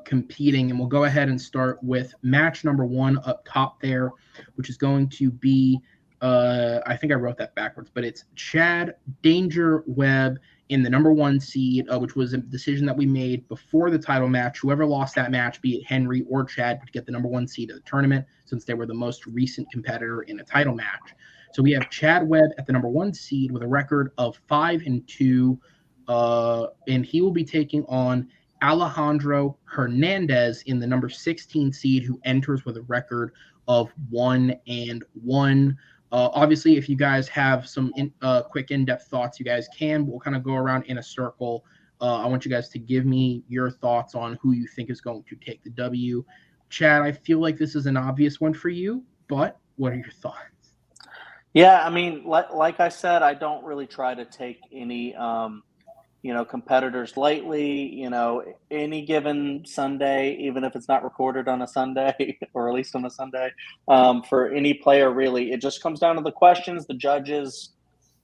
competing. And we'll go ahead and start with match number 1 up top there, which is going to be, I think I wrote that backwards, but it's Chad Danger Webb in the number 1 seed, which was a decision that we made before the title match. Whoever lost that match, be it Henry or Chad, would get the number 1 seed of the tournament since they were the most recent competitor in a title match. So we have Chad Webb at the number 1 seed with a record of 5-2, and he will be taking on Alejandro Hernandez in the number 16 seed, who enters with a record of 1-1. Obviously, if you guys have some quick in-depth thoughts, you guys can. We'll kind of go around in a circle. I want you guys to give me your thoughts on who you think is going to take the W. Chad, I feel like this is an obvious one for you, but what are your thoughts? Yeah, I mean, like I said, I don't really try to take any competitors lately. Any given Sunday, even if it's not recorded on a Sunday or released on a Sunday, for any player, really, it just comes down to the questions, the judges,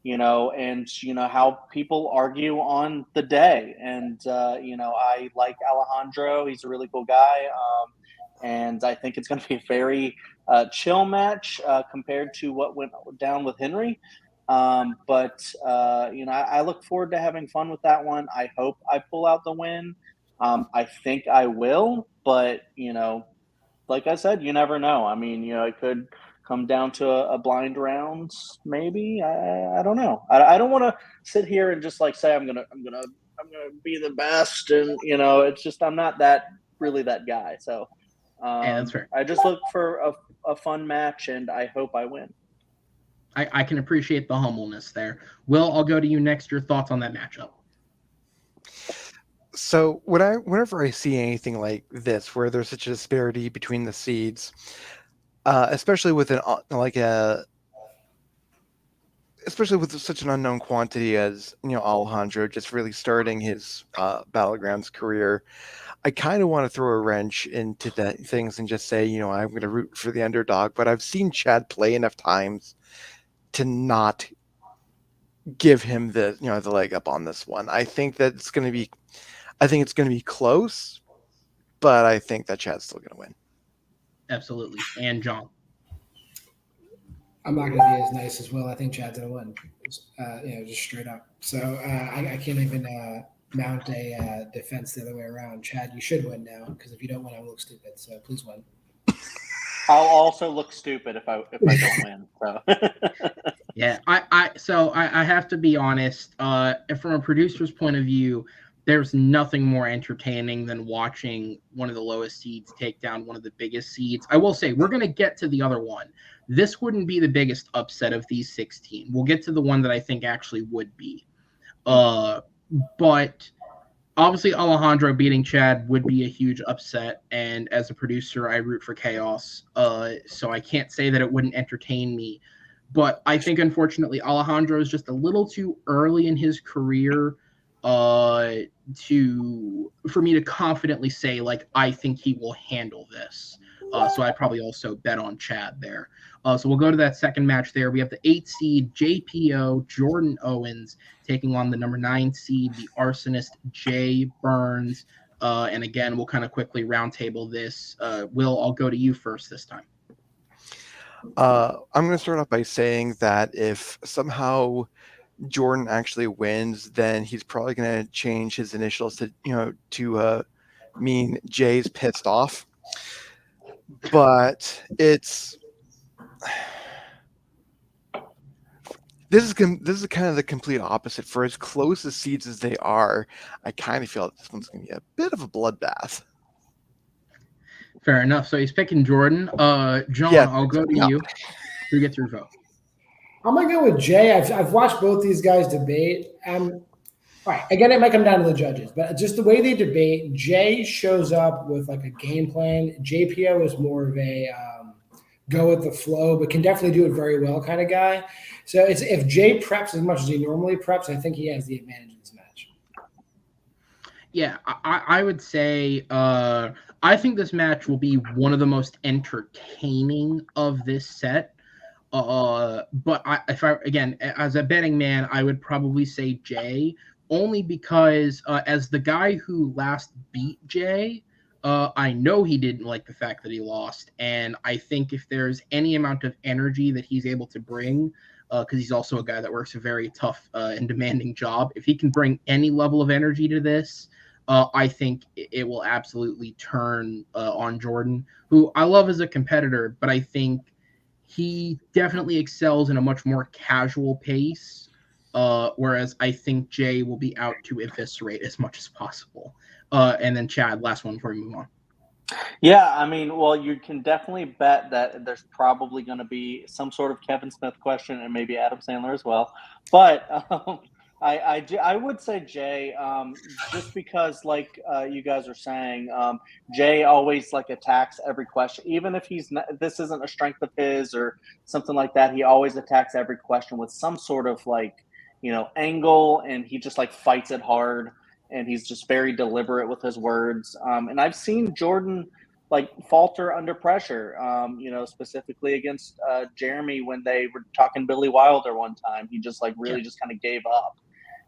and how people argue on the day. And I like Alejandro; he's a really cool guy, and I think it's going to be a very chill match compared to what went down with Henry. But I look forward to having fun with that one. I hope I pull out the win. I think I will, but like I said, you never know. I mean, it could come down to a blind round, maybe. I don't know. I don't want to sit here and just like say I'm gonna be the best, and it's just I'm not really that guy. So Yeah, that's fair. I just look for a fun match, and I hope I win. I can appreciate the humbleness there. Will, I'll go to you next. Your thoughts on that matchup? So whenever I see anything like this, where there's such a disparity between the seeds, especially with especially with such an unknown quantity as Alejandro just really starting his Battlegrounds career, I kind of want to throw a wrench into the things and just say, I'm going to root for the underdog. But I've seen Chad play enough times to not give him the leg up on this one. I think it's going to be close, but I think that Chad's still going to win. Absolutely. And John? I'm not going to be as nice as Will. I think Chad's going to win, just straight up. So I can't even mount a defense the other way around. Chad, you should win now, because if you don't win, I will look stupid. So please win. I'll also look stupid if I don't win. So. Yeah, I have to be honest. From a producer's point of view, there's nothing more entertaining than watching one of the lowest seeds take down one of the biggest seeds. I will say, we're going to get to the other one. This wouldn't be the biggest upset of these 16. We'll get to the one that I think actually would be. But obviously, Alejandro beating Chad would be a huge upset. And as a producer, I root for chaos. So I can't say that it wouldn't entertain me. But I think, unfortunately, Alejandro is just a little too early in his career for me to confidently say, like, I think he will handle this. So I'd probably also bet on Chad there. So we'll go to that second match there. We have the 8 seed JPO Jordan Owens taking on the number 9 seed, the arsonist Jay Burns. And again, we'll kind of quickly roundtable this. Will, I'll go to you first this time. I'm going to start off by saying that if somehow Jordan actually wins, then he's probably going to change his initials to mean Jay's pissed off. But this is kind of the complete opposite. For as close as seeds as they are, I kind of feel like this one's going to be a bit of a bloodbath. Fair enough. So he's picking Jordan. John, Yeah, I'll go to you. Who gets your vote? I'm going to go with Jay. I've watched both these guys debate. All right. Again, it might come down to the judges, but just the way they debate, Jay shows up with like a game plan. JPO is more of a go with the flow, but can definitely do it very well kind of guy. So if Jay preps as much as he normally preps, I think he has the advantage in this match. Yeah, I would say I think this match will be one of the most entertaining of this set. But again, as a betting man, I would probably say Jay, only because as the guy who last beat Jay, I know he didn't like the fact that he lost. And I think if there's any amount of energy that he's able to bring, because he's also a guy that works a very tough and demanding job, if he can bring any level of energy to this, I think it will absolutely turn on Jordan, who I love as a competitor, but I think he definitely excels in a much more casual pace, whereas I think Jay will be out to eviscerate as much as possible. And then Chad, last one before we move on. Yeah, I mean, well, you can definitely bet that there's probably going to be some sort of Kevin Smith question, and maybe Adam Sandler as well. But I would say Jay, just because, like you guys are saying, Jay always like attacks every question, even if this isn't a strength of his or something like that. He always attacks every question with some sort of like angle, and he just like fights it hard, and he's just very deliberate with his words. And I've seen Jordan like falter under pressure, specifically against Jeremy when they were talking Billy Wilder one time. He just like really just kind of gave up.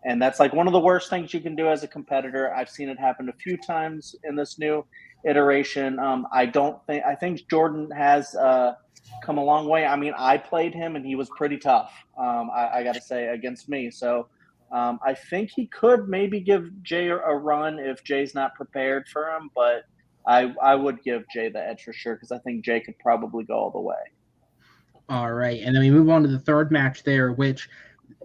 And that's like one of the worst things you can do as a competitor. I've seen it happen a few times in this new iteration. I think Jordan has come a long way. I mean, I played him and he was pretty tough. I got to say, against me. So I think he could maybe give Jay a run if Jay's not prepared for him, but I would give Jay the edge for sure, because I think Jay could probably go all the way. All right, and then we move on to the third match there, which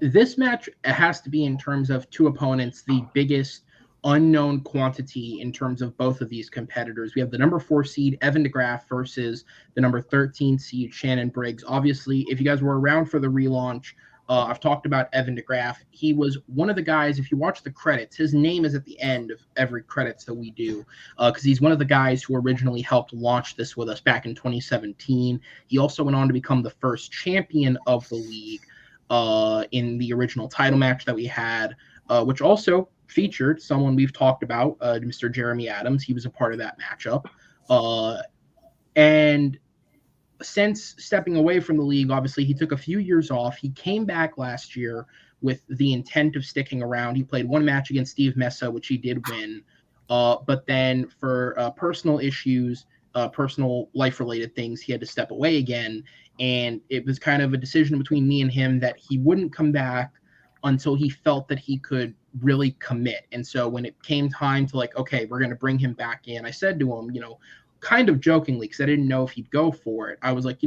this match has to be, in terms of two opponents, the biggest unknown quantity in terms of both of these competitors. We have the number 4 seed Evan DeGraff versus the number 13 seed Shannon Briggs. Obviously, if you guys were around for the relaunch, I've talked about Evan DeGraff. He was one of the guys, if you watch the credits, his name is at the end of every credits that we do, because he's one of the guys who originally helped launch this with us back in 2017. He also went on to become the first champion of the league in the original title match that we had, which also featured someone we've talked about, Mr. Jeremy Adams. He was a part of that matchup. And since stepping away from the league, obviously, he took a few years off. He came back last year with the intent of sticking around. He played one match against Steve Mesa, which he did win. But then for personal issues, personal life-related things, he had to step away again. And it was kind of a decision between me and him that he wouldn't come back until he felt that he could really commit. And so when it came time to like, okay, we're going to bring him back in, I said to him, kind of jokingly, because I didn't know if he'd go for it, I was like,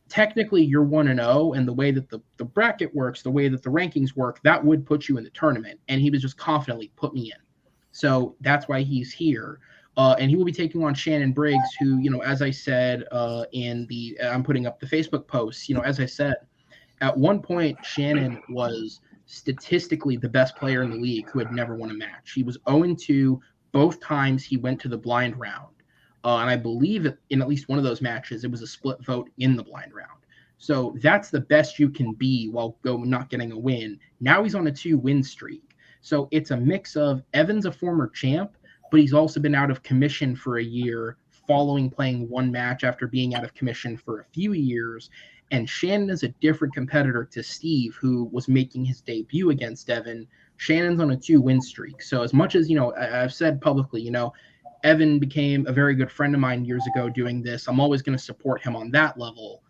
technically you're 1-0, and the way that the bracket works, the way that the rankings work, that would put you in the tournament. And he was just confidently put me in. So that's why he's here. And he will be taking on Shannon Briggs, who, as I said I'm putting up the Facebook post, as I said, at one point, Shannon was statistically the best player in the league who had never won a match. He was 0-2 both times he went to the blind round. And I believe in at least one of those matches, it was a split vote in the blind round. So that's the best you can be while not getting a win. Now he's on a 2-win streak. So it's a mix of Evan's a former champ, but he's also been out of commission for a year following playing one match after being out of commission for a few years. And Shannon is a different competitor to Steve, who was making his debut against Evan. Shannon's on a 2-win streak. So as much as, I've said publicly, Evan became a very good friend of mine years ago doing this, I'm always going to support him on that level.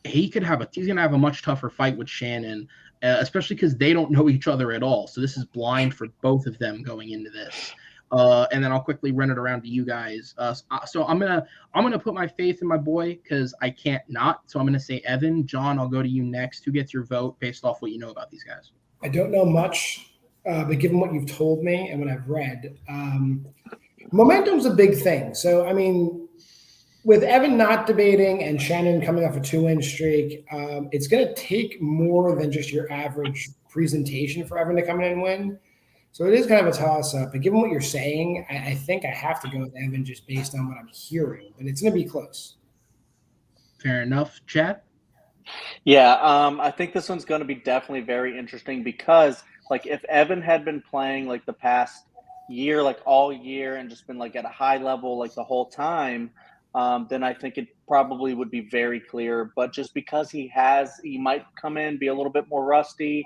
He's going to have a much tougher fight with Shannon, especially because they don't know each other at all. So this is blind for both of them going into this. And then I'll quickly run it around to you guys. So I'm gonna put my faith in my boy, because I can't not. So I'm gonna say Evan. John, I'll go to you next. Who gets your vote based off what you know about these guys? I don't know much, but given what you've told me and what I've read, momentum's a big thing. So I mean, with Evan not debating and Shannon coming off a 2-win streak, it's going to take more than just your average presentation for Evan to come in and win. So it is kind of a toss-up. But given what you're saying, I think I have to go with Evan just based on what I'm hearing. But it's going to be close. Fair enough. Chad? Yeah, I think this one's going to be definitely very interesting, because, like, if Evan had been playing, like, the past year, like, all year, and just been, like, at a high level, like, the whole time, then I think it probably would be very clear. But just because he might come in, be a little bit more rusty.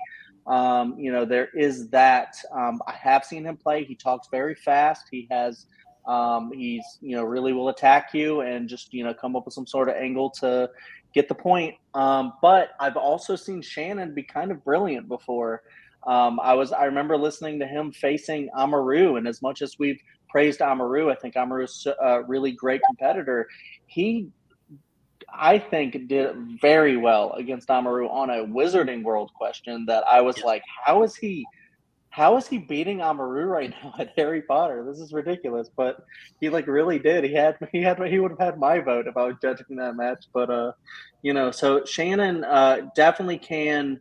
There is that. I have seen him play. He talks very fast. He's really will attack you and just, come up with some sort of angle to get the point. But I've also seen Shannon be kind of brilliant before. I remember listening to him facing Amaru, and as much as we've praised Amaru, I think Amaru's a really great competitor. I think did very well against Amaru on a Wizarding World question that I was like, how is he beating Amaru right now at Harry Potter? This is ridiculous. But he really did. He would have had my vote if I was judging that match. But so Shannon definitely can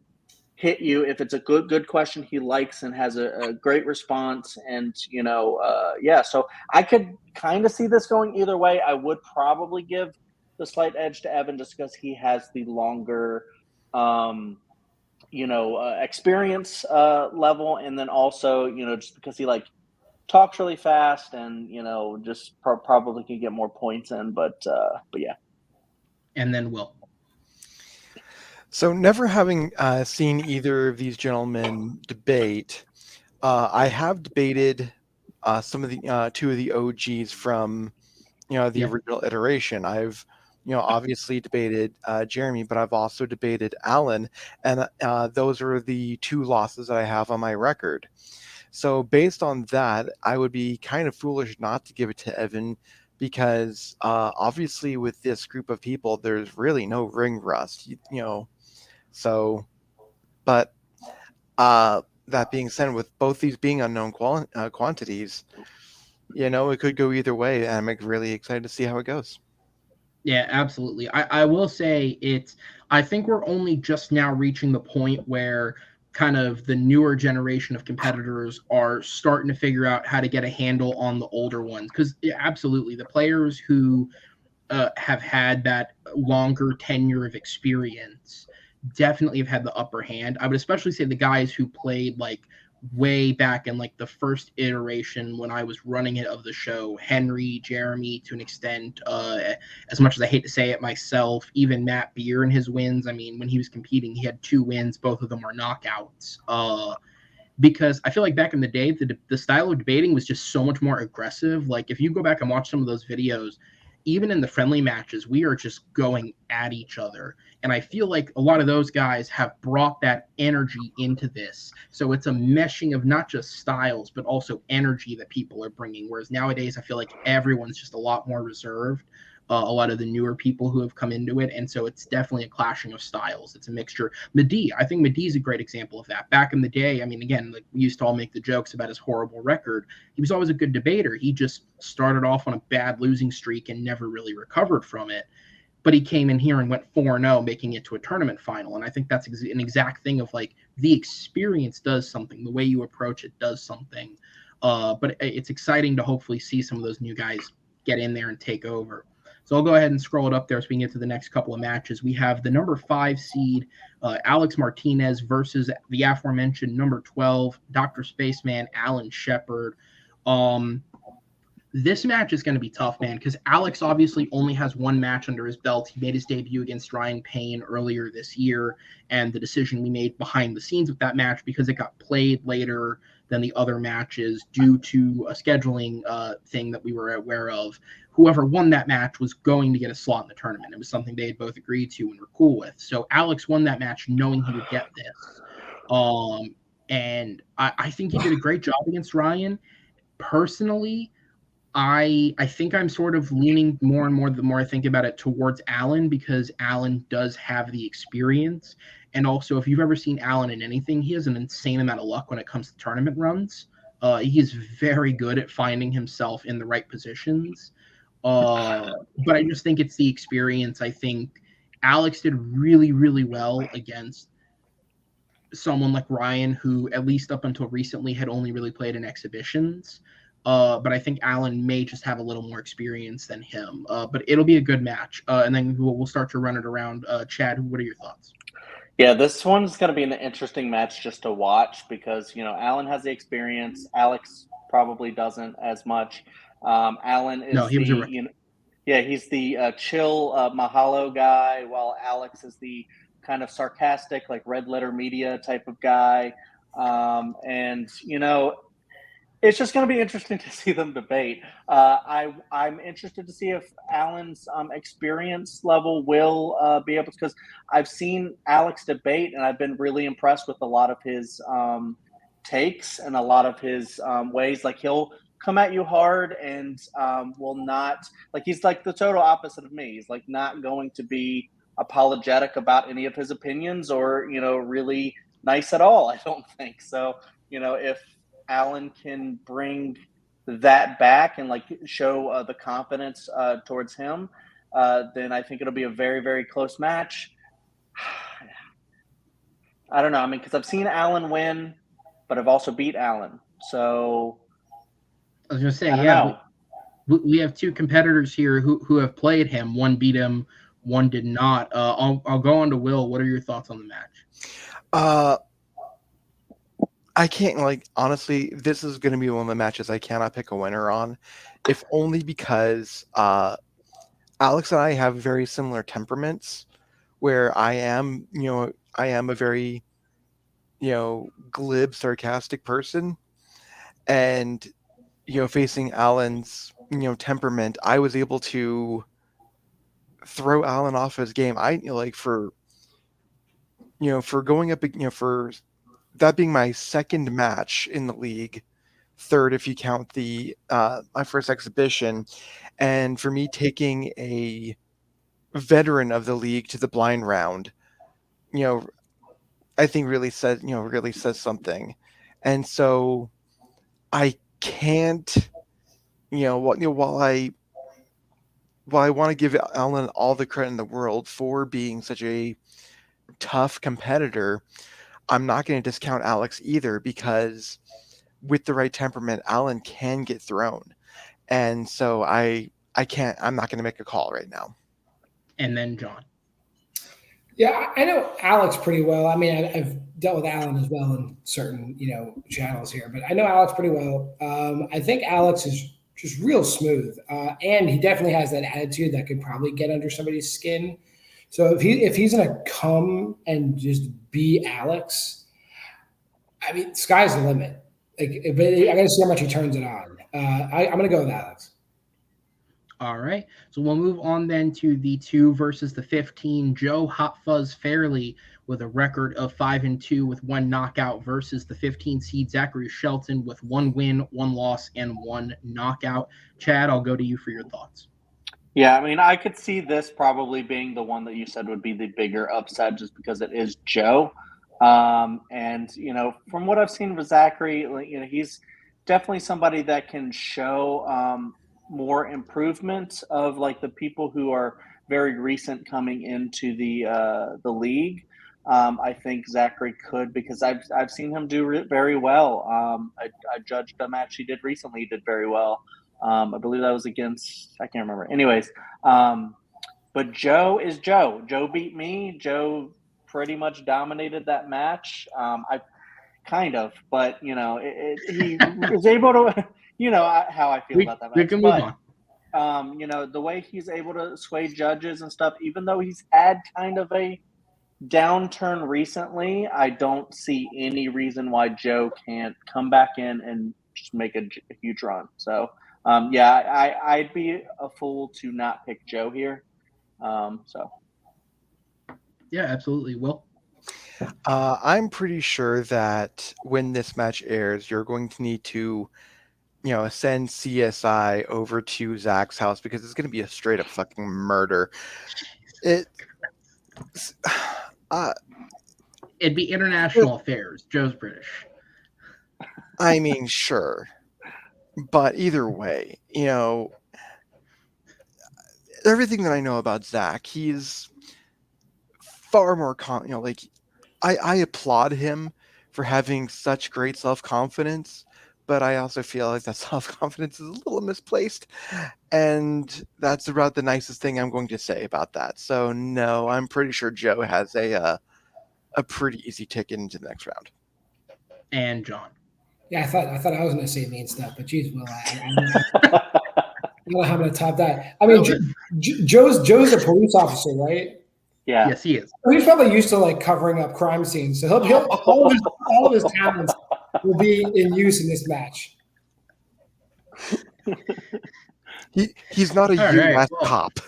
hit you if it's a good question he likes and has a great response. And so I could kind of see this going either way. I would probably give the slight edge to Evan just because he has the longer experience level, and then also just because he like talks really fast and just probably can get more points in, but yeah. And then Will. So, never having seen either of these gentlemen debate, I have debated some of the two of the OGs from the original iteration. I've obviously debated Jeremy, but I've also debated Alan, and those are the two losses that I have on my record. So based on that, I would be kind of foolish not to give it to Evan, because obviously with this group of people, there's really no ring rust, So, but that being said, with both these being unknown quantities, it could go either way, and I'm really excited to see how it goes. Yeah, absolutely. I will say I think we're only just now reaching the point where kind of the newer generation of competitors are starting to figure out how to get a handle on the older ones. Because absolutely, the players who have had that longer tenure of experience definitely have had the upper hand. I would especially say the guys who played like way back in like the first iteration when I was running it of the show, Henry, Jeremy, to an extent, as much as I hate to say it myself, even Matt Beer and his wins. I mean, when he was competing, he had 2 wins, both of them are knockouts. Because I feel like back in the day, the style of debating was just so much more aggressive. Like if you go back and watch some of those videos, even in the friendly matches, we are just going at each other. And I feel like a lot of those guys have brought that energy into this. So it's a meshing of not just styles, but also energy that people are bringing. Whereas nowadays, I feel like everyone's just a lot more reserved. A lot of the newer people who have come into it. And so it's definitely a clashing of styles. It's a mixture. I think Medee's a great example of that. Back in the day, I mean, again, like we used to all make the jokes about his horrible record. He was always a good debater. He just started off on a bad losing streak and never really recovered from it. But he came in here and went 4-0, making it to a tournament final. And I think that's an exact thing of like the experience does something. The way you approach it does something. But it's exciting to hopefully see some of those new guys get in there and take over. So I'll go ahead and scroll it up there so we can get to the next couple of matches. We have the number 5 seed, Alex Martinez versus the aforementioned number 12, Dr. Spaceman, Alan Shepard. This match is going to be tough, man, because Alex obviously only has 1 match under his belt. He made his debut against Ryan Payne earlier this year, and the decision we made behind the scenes with that match, because it got played later than the other matches due to a scheduling thing that we were aware of, whoever won that match was going to get a slot in the tournament. It was something they had both agreed to and were cool with. So Alex won that match knowing he would get this. And I think he did a great job against Ryan. Personally, I think I'm sort of leaning more and more the more I think about it towards Alan, because Alan does have the experience. And also, if you've ever seen Alan in anything, he has an insane amount of luck when it comes to tournament runs. He is very good at finding himself in the right positions. But I just think it's the experience. I think Alex did really, really well against someone like Ryan, who at least up until recently had only really played in exhibitions. But I think Alan may just have a little more experience than him. But it'll be a good match. And then we'll start to run it around. Chad, what are your thoughts? Yeah, this one's going to be an interesting match just to watch because, Alan has the experience. Alex probably doesn't as much. Alan is he's the chill Mahalo guy, while Alex is the kind of sarcastic, like red letter media type of guy. It's just going to be interesting to see them debate. I'm interested to see if Alan's experience level will be able to, because I've seen Alex debate and I've been really impressed with a lot of his takes and a lot of his ways. Like he'll come at you hard and will not, like he's like the total opposite of me. He's like not going to be apologetic about any of his opinions or, really nice at all. I don't think so. If Alan can bring that back and like show the confidence towards him, then I think it'll be a very, very close match. I don't know. I mean, because I've seen Alan win, but I've also beat Alan. So I was going to say, we have 2 competitors here who have played him. One beat him, one did not. I'll go on to Will. What are your thoughts on the match? Uh, I can't, like, honestly, this is going to be one of the matches I cannot pick a winner on, if only because Alex and I have very similar temperaments, where I am a very, glib, sarcastic person, and facing Alan's, temperament, I was able to throw Alan off his game. Like, for going up, for that being my second match in the league, third if you count the my first exhibition, and for me taking a veteran of the league to the blind round, you know, I think really says something. And so I can't, while I want to give Alan all the credit in the world for being such a tough competitor, I'm not going to discount Alex either, because with the right temperament, Alan can get thrown. And so I'm not going to make a call right now. And then John. Yeah, I know Alex pretty well. I mean, I've dealt with Alan as well in certain, channels here, but I know Alex pretty well. I think Alex is just real smooth, and he definitely has that attitude that could probably get under somebody's skin. So if he's gonna come and just be Alex, I mean, sky's the limit. Like, but I got to see how much he turns it on. I'm gonna go with Alex. All right. So we'll move on then to the 2 versus the 15. Joe Hot Fuzz Fairley with a record of 5-2 with 1 knockout versus the 15 seed Zachary Shelton with 1 win, 1 loss, and 1 knockout. Chad, I'll go to you for your thoughts. Yeah, I mean, I could see this probably being the one that you said would be the bigger upset, just because it is Joe. And from what I've seen with Zachary, he's definitely somebody that can show more improvement of like the people who are very recent coming into the league. I think Zachary could, because I've seen him do very well. I judged a match he did recently. He did very well. I believe that was against, I can't remember. Anyways, but Joe is Joe. Joe beat me. Joe pretty much dominated that match. I kind of, but he was able to, how I feel about that We match. can move But the way he's able to sway judges and stuff, even though he's had kind of a downturn recently, I don't see any reason why Joe can't come back in and just make a huge run. So, I'd be a fool to not pick Joe here. So. Yeah, absolutely. Will? I'm pretty sure that when this match airs, you're going to need to, send CSI over to Zach's house, because it's going to be a straight up fucking murder. It, It'd be international affairs. Joe's British. I mean, sure, but either way, everything that I know about Zach, he's far more like, I applaud him for having such great self-confidence, but I also feel like that self-confidence is a little misplaced, and that's about the nicest thing I'm going to say about that. So no, I'm pretty sure Joe has a pretty easy ticket into the next round. And John. Yeah, I thought I was going to say mean stuff, but geez, Will, I don't know how I'm going to top that. I mean, Joe's a police officer, right? Yeah. Yes, he is. He's probably used to like covering up crime scenes, so he'll all of his talents will be in use in this match. He's not a U.S. cop.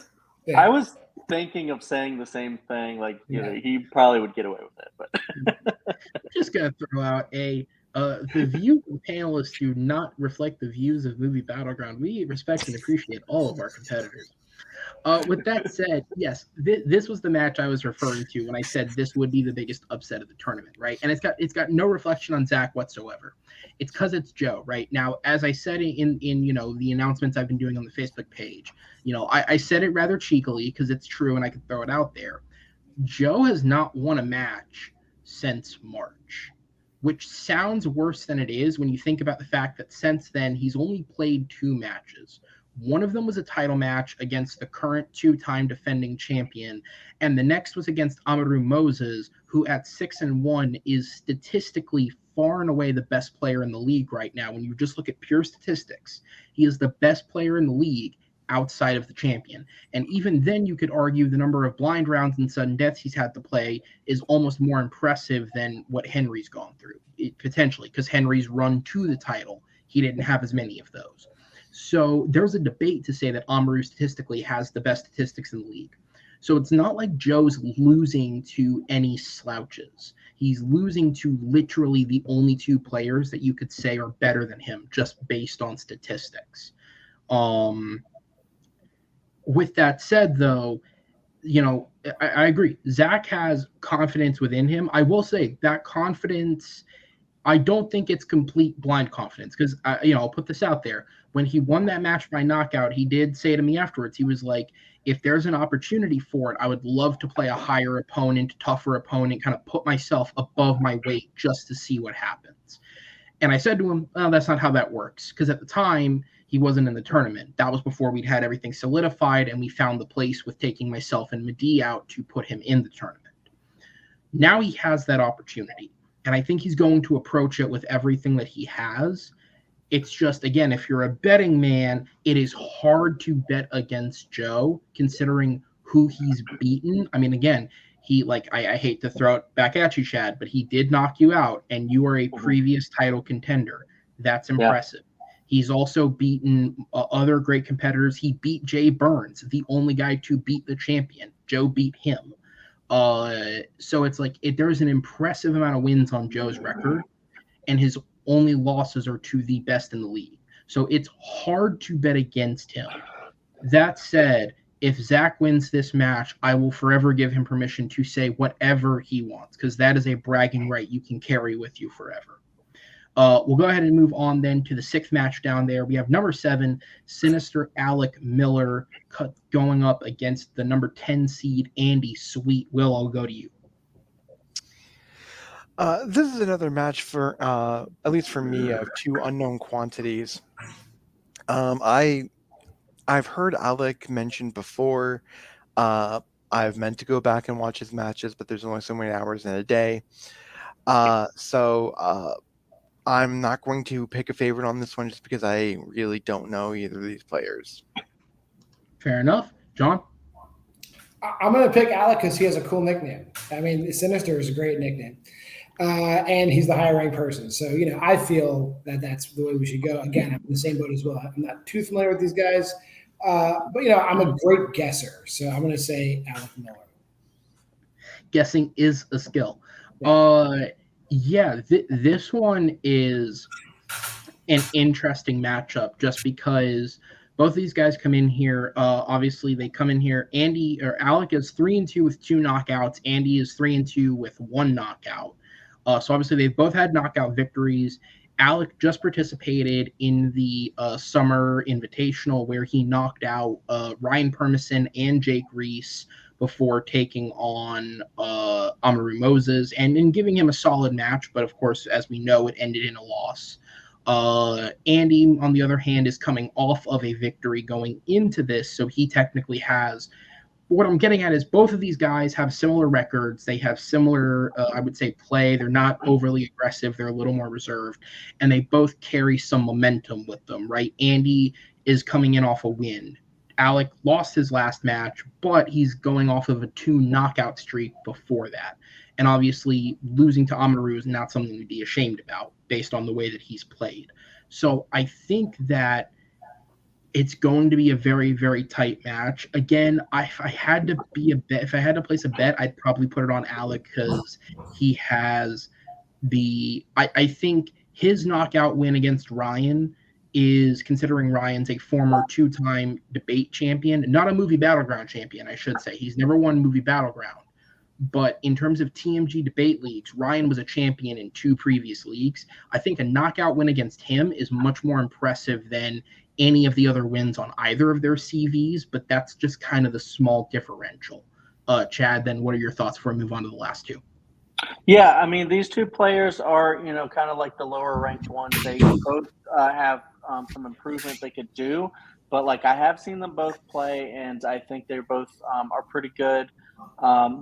Yeah. I was thinking of saying the same thing. Like, he probably would get away with it, but just gonna throw out the view of the panelists do not reflect the views of Movie Battleground. We respect and appreciate all of our competitors. With that said, yes, this was the match I was referring to when I said this would be the biggest upset of the tournament, right? And it's got no reflection on Zach whatsoever. It's because it's Joe, right? Now, as I said in the announcements I've been doing on the Facebook page, I said it rather cheekily because it's true and I could throw it out there. Joe has not won a match since March, which sounds worse than it is when you think about the fact that since then he's only played 2 matches. One of them was a title match against the current 2-time defending champion, and the next was against Amaru Moses, who at 6-1 is statistically far and away the best player in the league right now. When you just look at pure statistics, he is the best player in the league outside of the champion. And even then, you could argue the number of blind rounds and sudden deaths he's had to play is almost more impressive than what Henry's gone through, potentially, because Henry's run to the title. He didn't have as many of those. So there's a debate to say that Amaru statistically has the best statistics in the league. So it's not like Joe's losing to any slouches. He's losing to literally the only two players that you could say are better than him just based on statistics. With that said, though, I agree. Zach has confidence within him. I will say that confidence, I don't think it's complete blind confidence because, I'll put this out there. When he won that match by knockout, he did say to me afterwards, he was like, if there's an opportunity for it, I would love to play a higher opponent, tougher opponent, kind of put myself above my weight just to see what happens. And I said to him, well, that's not how that works. Because at the time, he wasn't in the tournament. That was before we'd had everything solidified and we found the place with taking myself and Mehdi out to put him in the tournament. Now he has that opportunity. And I think he's going to approach it with everything that he has. It's just, again, if you're a betting man, it is hard to bet against Joe, considering who he's beaten. I mean, again, I hate to throw it back at you, Chad, but he did knock you out, and you are a previous title contender. That's impressive. Yeah. He's also beaten other great competitors. He beat Jay Burns, the only guy to beat the champion. Joe beat him. So it's like there's an impressive amount of wins on Joe's record, and his only losses are to the best in the league. So it's hard to bet against him. That said, if Zach wins this match, I will forever give him permission to say whatever he wants, because that is a bragging right you can carry with you forever. We'll go ahead and move on then to the 6th match down there. We have number 7, Sinister Alec Miller going up against the number 10 seed Andy Sweet. Will, I'll go to you. This is another match for, at least for me, of two unknown quantities. I've heard Alec mentioned before. I've meant to go back and watch his matches, but there's only so many hours in a day. So I'm not going to pick a favorite on this one just because I really don't know either of these players. Fair enough. John? I'm going to pick Alec because he has a cool nickname. I mean, Sinister is a great nickname. And he's the higher ranked person. So, I feel that that's the way we should go. Again, I'm in the same boat as well. I'm not too familiar with these guys. But, I'm a great guesser. So I'm going to say Alec Miller. Guessing is a skill. This one is an interesting matchup just because both of these guys come in here. Obviously, they come in here. Alec is 3-2 with 2 knockouts. Andy is 3-2 with 1 knockout. So obviously, they've both had knockout victories. Alec just participated in the Summer Invitational where he knocked out Ryan Permison and Jake Reese before taking on Amaru Moses and giving him a solid match. But, of course, as we know, it ended in a loss. Andy, on the other hand, is coming off of a victory going into this, so he technically has – what I'm getting at is both of these guys have similar records. They have similar, I would say, play. They're not overly aggressive. They're a little more reserved, and they both carry some momentum with them, right? Andy is coming in off a win. Alec lost his last match, but he's going off of a 2 knockout streak before that. And obviously, losing to Amaru is not something to be ashamed about based on the way that he's played. So I think that it's going to be a very, very tight match. Again, if I had to place a bet, I'd probably put it on Alec because he has I think his knockout win against Ryan is, considering Ryan's a former 2-time debate champion, not a movie Battleground champion, I should say. He's never won movie Battleground. But in terms of TMG debate leagues, Ryan was a champion in 2 previous leagues. I think a knockout win against him is much more impressive than any of the other wins on either of their CVs, but that's just kind of the small differential. Chad, then what are your thoughts before we move on to the last 2? Yeah, I mean, these 2 players are, kind of like the lower ranked ones. They both have some improvement they could do. but like I have seen them both play, and I think they're both are pretty good.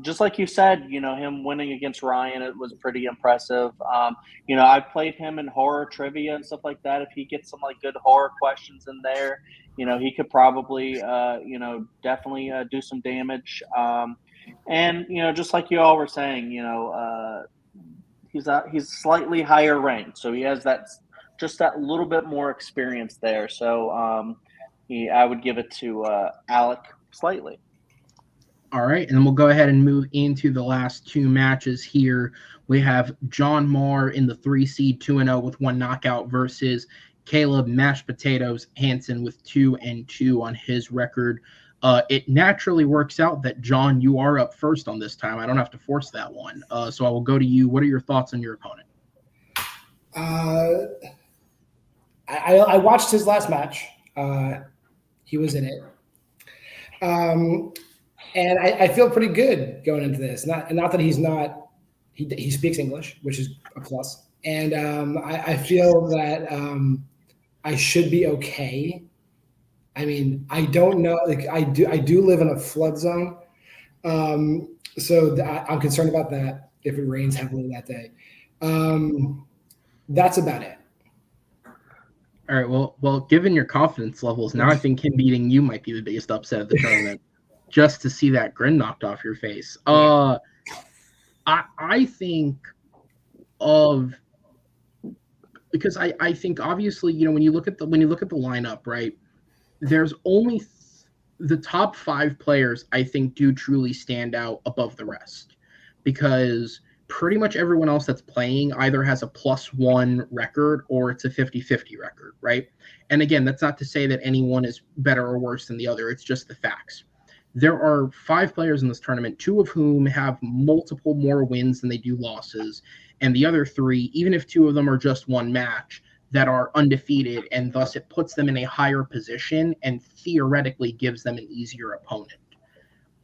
Just like you said, him winning against Ryan, it was pretty impressive. I've played him in horror trivia and stuff like that. If he gets some like good horror questions in there, he could probably, definitely do some damage. And just like you all were saying, he's slightly higher ranked, so he has that little bit more experience there. So I would give it to Alec slightly. All right, and then we'll go ahead and move into the last two matches here. We have John Marr in the 3 seed 2-0 with 1 knockout versus Caleb Mashed Potatoes Hansen with 2-2 on his record. It naturally works out that, John, you are up first on this time. I don't have to force that one. So I will go to you. What are your thoughts on your opponent? I watched his last match. He was in it. And I feel pretty good going into this. Not that he's not. He speaks English, which is a plus. And I feel that I should be okay. I mean, I don't know. Like I do live in a flood zone, so I'm concerned about that if it rains heavily that day. That's about it. All right. Well, given your confidence levels, now I think him beating you might be the biggest upset of the tournament. Just to see that grin knocked off your face. I think because I think obviously when you look at the lineup, right, there's only the top 5 players I think do truly stand out above the rest, because pretty much everyone else that's playing either has a +1 record or it's a 50-50 record, right? And again, that's not to say that anyone is better or worse than the other. It's just the facts. There are 5 players in this tournament, 2 of whom have multiple more wins than they do losses, and the other 3, even if 2 of them are just 1 match, that are undefeated, and thus it puts them in a higher position and theoretically gives them an easier opponent.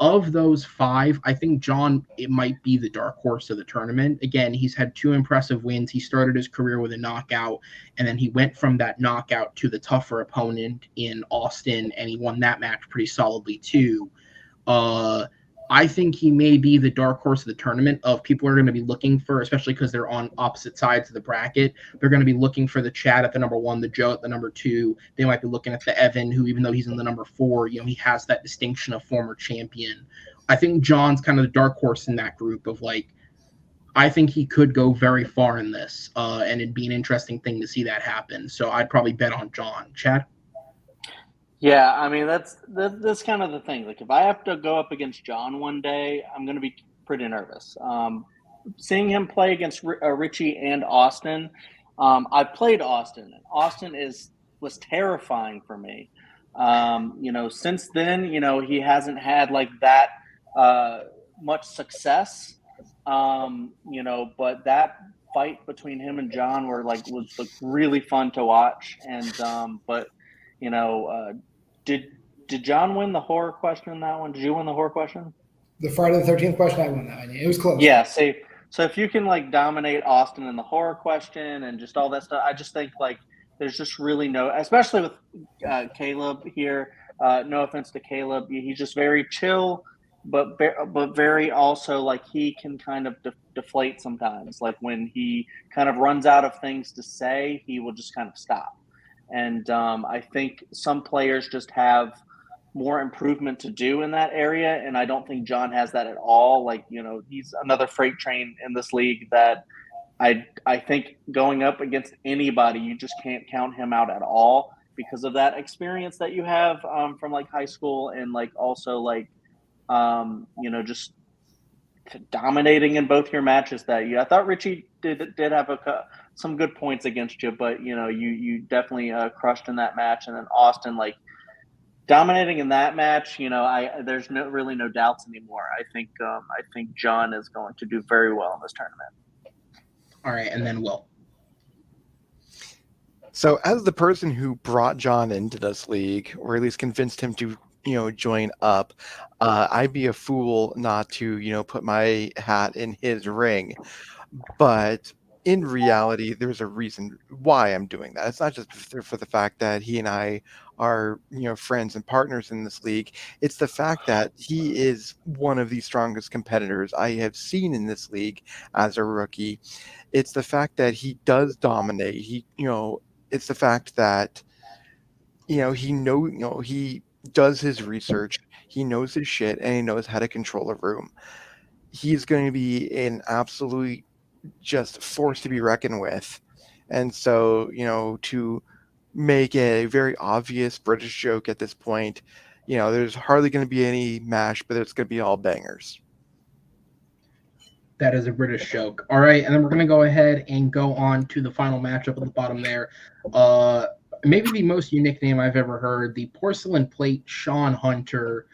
Of those 5, I think John, it might be the dark horse of the tournament. Again, he's had 2 impressive wins. He started his career with a knockout, and then he went from that knockout to the tougher opponent in Austin, and he won that match pretty solidly too. I think he may be the dark horse of the tournament. Of people are going to be looking for, especially because they're on opposite sides of the bracket, they're going to be looking for the Chad at the number 1, the Joe at the number 2. They might be looking at the Evan, who, even though he's in the number 4, he has that distinction of former champion. I think John's kind of the dark horse in that group of like, I think he could go very far in this, and it'd be an interesting thing to see that happen. So I'd probably bet on John. Chad? Yeah, I mean that's kind of the thing. Like if I have to go up against John one day, I'm going to be pretty nervous. Seeing him play against Richie and Austin, I've played Austin. Austin was terrifying for me. Since then, he hasn't had like that much success. But that fight between him and John was really fun to watch. And did John win the horror question in that one? Did you win the horror question? The Friday the 13th question, I won that one. It was close. Yeah, so if you can like dominate Austin in the horror question and just all that stuff, I just think like there's just really no, especially with Caleb here. No offense to Caleb, he's just very chill, but very also like he can kind of deflate sometimes. Like when he kind of runs out of things to say, he will just kind of stop. And I think some players just have more improvement to do in that area, and I don't think John has that at all. Like, he's another freight train in this league that I think going up against anybody, you just can't count him out at all because of that experience that you have from like high school, and like also like just dominating in both your matches that year. I thought Richie did have some good points against you, but you definitely crushed in that match. And then Austin, like dominating in that match, there's really no doubts anymore. I think John is going to do very well in this tournament. All right, and then Will. So, as the person who brought John into this league, or at least convinced him to, join up, I'd be a fool not to, put my hat in his ring. But in reality, there's a reason why I'm doing that. It's not just for the fact that he and I our friends and partners in this league. It's the fact that he is one of the strongest competitors I have seen in this league as a rookie. It's the fact that he does dominate. It's the fact that he does his research, he knows his shit, and he knows how to control a room. He's going to be an absolute just force to be reckoned with. And so, to make a very obvious British joke at this point, there's hardly going to be any mash, but it's going to be all bangers. That is a British joke. All right, and then we're going to go ahead and go on to the final matchup at the bottom there. Maybe the most unique name I've ever heard, the Porcelain Plate Sean Hunter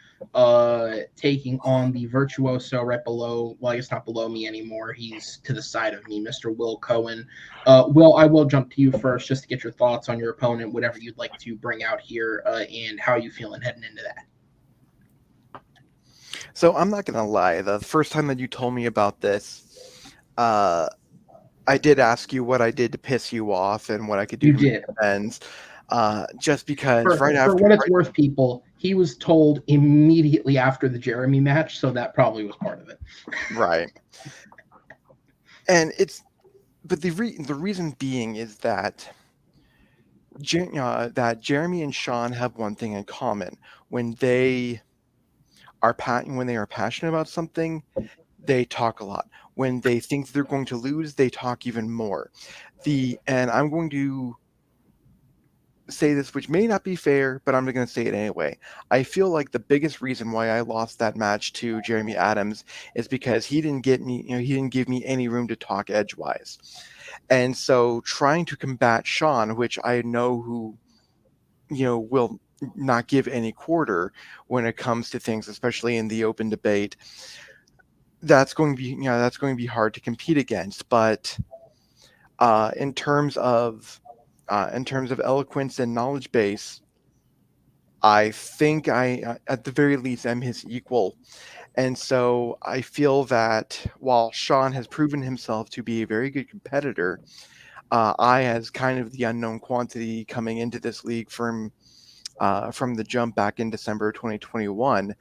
taking on the Virtuoso right below, well, I guess not below me anymore. He's to the side of me, Mr. Will Cohen. Will, I will jump to you first just to get your thoughts on your opponent, whatever you'd like to bring out here, and how you feeling heading into that. So I'm not going to lie. The first time that you told me about this, I did ask you what I did to piss you off and what I could do You to make did. amends. Just because For what it's worth, people, he was told immediately after the Jeremy match, so that probably was part of it. Right. And but the reason being is that that Jeremy and Sean have one thing in common. When they are passionate about something, they talk a lot. When they think they're going to lose, they talk even more. And I'm going to say this, which may not be fair, but I'm going to say it anyway. I feel like the biggest reason why I lost that match to Jeremy Adams is because he didn't give me any room to talk edgewise. And so trying to combat Sean, which I know who will not give any quarter when it comes to things, especially in the open debate, that's going to be hard to compete against. But in terms of eloquence and knowledge base, I think at the very least, am his equal. And so I feel that while Sean has proven himself to be a very good competitor, I, as kind of the unknown quantity coming into this league from the jump back in December 2021,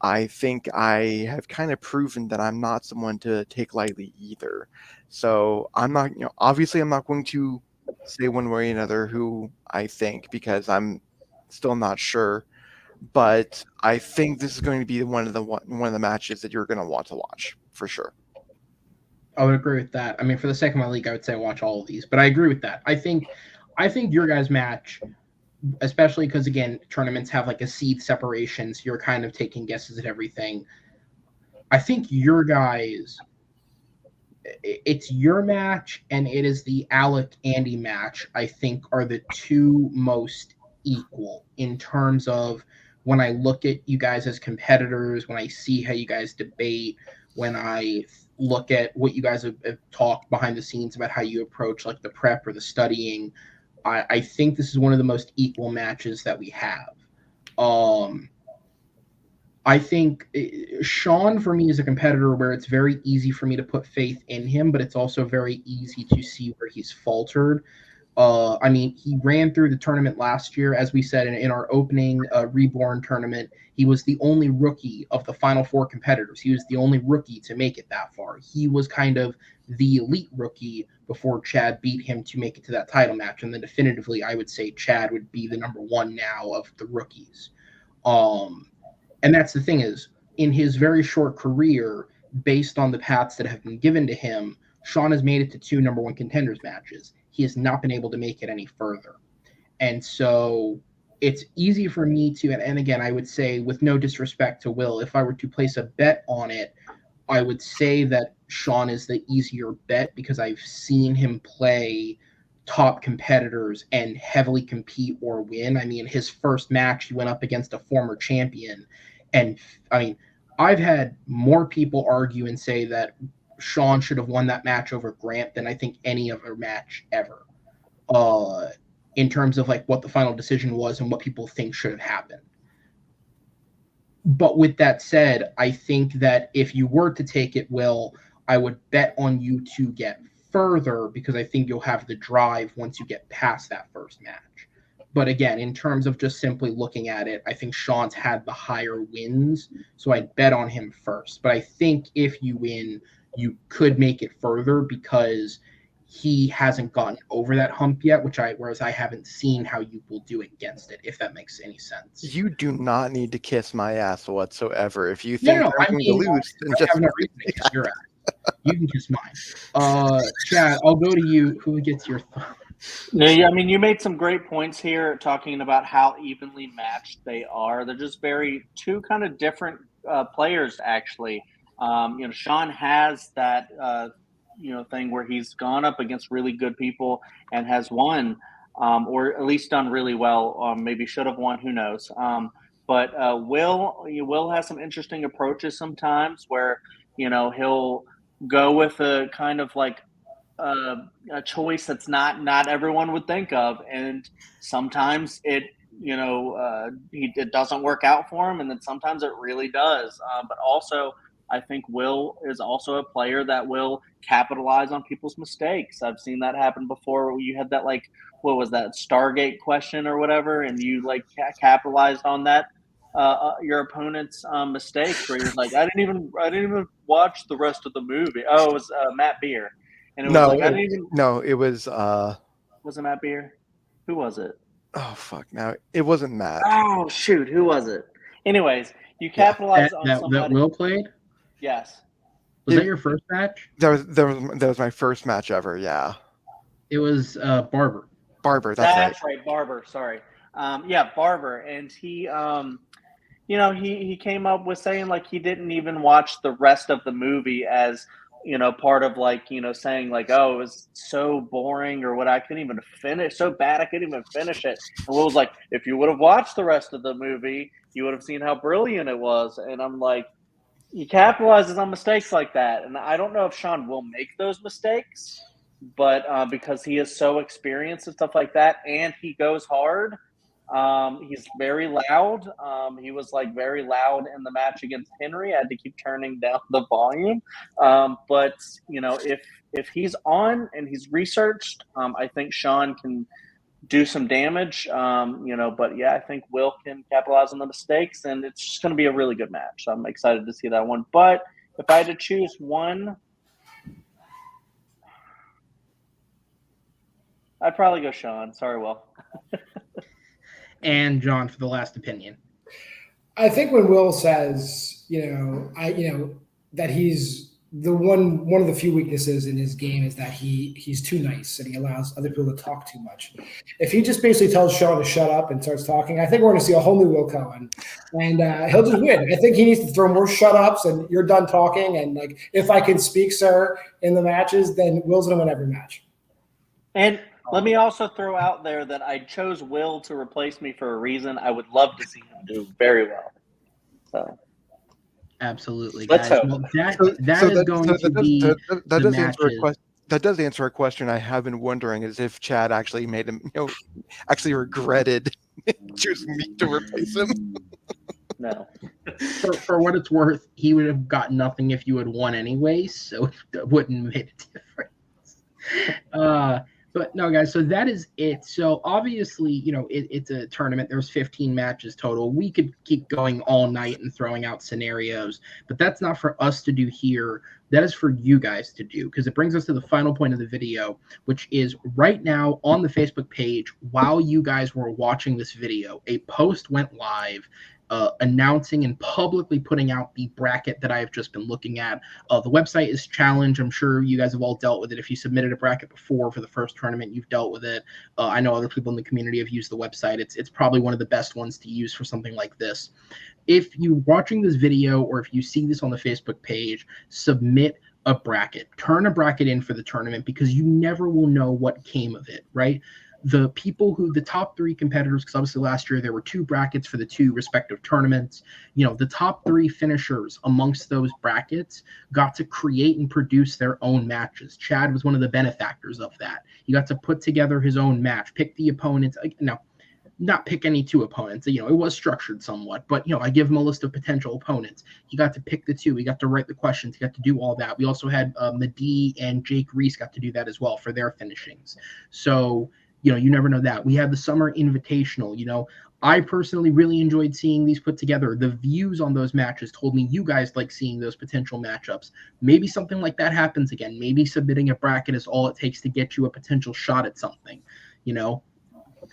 I think I have kind of proven that I'm not someone to take lightly either. So I'm not, obviously I'm not going to say one way or another who I think, because I'm still not sure. But I think this is going to be one of the matches that you're going to want to watch for sure. I would agree with that. I mean, for the sake of my league, I would say watch all of these, but I agree with that. I think your guys' match, especially because again, tournaments have like a seed separation, so you're kind of taking guesses at everything. I think your guys, it's your match and it is the Alec Andy match, I think, are the two most equal in terms of when I look at you guys as competitors, when I see how you guys debate, when I look at what you guys have talked behind the scenes about how you approach like the prep or the studying. I think this is one of the most equal matches that we have. I think Sean, for me, is a competitor where it's very easy for me to put faith in him, but it's also very easy to see where he's faltered. I mean, he ran through the tournament last year, as we said in our opening Reborn tournament. He was the only rookie of the final four competitors. He was the only rookie to make it that far. He was kind of the elite rookie before Chad beat him to make it to that title match. And then definitively, I would say Chad would be the number one now of the rookies. And that's the thing is, in his very short career, based on the paths that have been given to him, Sean has made it to two number one contenders matches. He has not been able to make it any further. And so it's easy for me to, and again, I would say with no disrespect to Will, if I were to place a bet on it, I would say that Sean is the easier bet because I've seen him play top competitors and heavily compete or win. I mean, his first match, he went up against a former champion. And I mean, I've had more people argue and say that Sean should have won that match over Grant than I think any other match ever. In terms of like what the final decision was and what people think should have happened. But with that said, I think that if you were to take it, Will, I would bet on you to get further because I think you'll have the drive once you get past that first match. But again, in terms of just simply looking at it, I think Sean's had the higher wins, so I'd bet on him first. But I think if you win, you could make it further because he hasn't gotten over that hump yet, whereas I haven't seen how you will do against it, if that makes any sense. You do not need to kiss my ass whatsoever. If you No, think no, I'm I going to mean, lose, then I just have no reason to kiss your ass. You can kiss mine. Chad, I'll go to you. Who gets your thought? No, yeah, I mean, you made some great points here talking about how evenly matched they are. They're just two kind of different players, actually. Sean has that, thing where he's gone up against really good people and has won, or at least done really well. Maybe should have won, who knows. But Will has some interesting approaches sometimes where, he'll go with a kind of like, a choice that's not everyone would think of, and sometimes it it doesn't work out for him, and then sometimes it really does. But also, I think Will is also a player that will capitalize on people's mistakes. I've seen that happen before. You had that, like, what was that, Stargate question or whatever, and you like capitalized on that. Your opponent's mistakes, where you're like, I didn't even watch the rest of the movie. Oh, it was Matt Beer. And it was like, I didn't even. No, it was. Was it Matt Beer? Who was it? Oh, fuck. Now, it wasn't Matt. Oh, shoot. Who was it? Anyways, you capitalize on somebody. That Will played? Yes. Was that your first match? That was my first match ever, yeah. It was Barber. Barber, that's right. Barber, sorry. Yeah, Barber. And he, he came up with saying, like, he didn't even watch the rest of the movie as part of, like, saying like, oh, it was so boring, or what, I couldn't even finish, so bad I couldn't even finish it. And Will was like, if you would have watched the rest of the movie, you would have seen how brilliant it was. And I'm like, he capitalizes on mistakes like that. And I don't know if Sean will make those mistakes, but because he is so experienced and stuff like that, and he goes hard. He's very loud. He was like very loud in the match against Henry. I had to keep turning down the volume. But if he's on and he's researched, I think Sean can do some damage. But yeah, I think Will can capitalize on the mistakes, and it's just going to be a really good match. So I'm excited to see that one. But if I had to choose one, I'd probably go Sean. Sorry, Will. And John for the last opinion. I think when Will says, that he's the one of the few weaknesses in his game is that he's too nice and he allows other people to talk too much. If he just basically tells Sean to shut up and starts talking, I think we're going to see a whole new Will Cohen, and he'll just win. I think he needs to throw more shut ups and you're done talking, and like, if I can speak, sir, in the matches, then Will's going to win every match. And let me also throw out there that I chose Will to replace me for a reason. I would love to see him do very well. So, absolutely, let's guys. hope. Well, that is going to be that does matches. answer a question. That does answer a question I have been wondering: is if Chad actually made him, actually regretted choosing me to replace him. No. For what it's worth, he would have got nothing if you had won anyway, so it wouldn't have made a difference. But no, guys, so that is it. So obviously, it's a tournament. There's 15 matches total. We could keep going all night and throwing out scenarios, but that's not for us to do here. That is for you guys to do, because it brings us to the final point of the video, which is right now on the Facebook page. While you guys were watching this video, a post went live announcing and publicly putting out the bracket that I have just been looking at. The website is challenged. I'm sure you guys have all dealt with it. If you submitted a bracket before for the first tournament, you've dealt with it. I know other people in the community have used the website. It's probably one of the best ones to use for something like this. If you're watching this video or if you see this on the Facebook page, submit a bracket. Turn a bracket in for the tournament, because you never will know what came of it, right? The top three competitors, because obviously last year there were two brackets for the two respective tournaments. The top three finishers amongst those brackets got to create and produce their own matches. Chad was one of the benefactors of that. He got to put together his own match, pick the opponents. Now, not pick any two opponents. It was structured somewhat, but I give him a list of potential opponents. He got to pick the two. He got to write the questions. He got to do all that. We also had Madi and Jake Reese got to do that as well for their finishings. So you never know that. We had the Summer Invitational. I personally really enjoyed seeing these put together. The views on those matches told me you guys like seeing those potential matchups. Maybe something like that happens again. Maybe submitting a bracket is all it takes to get you a potential shot at something.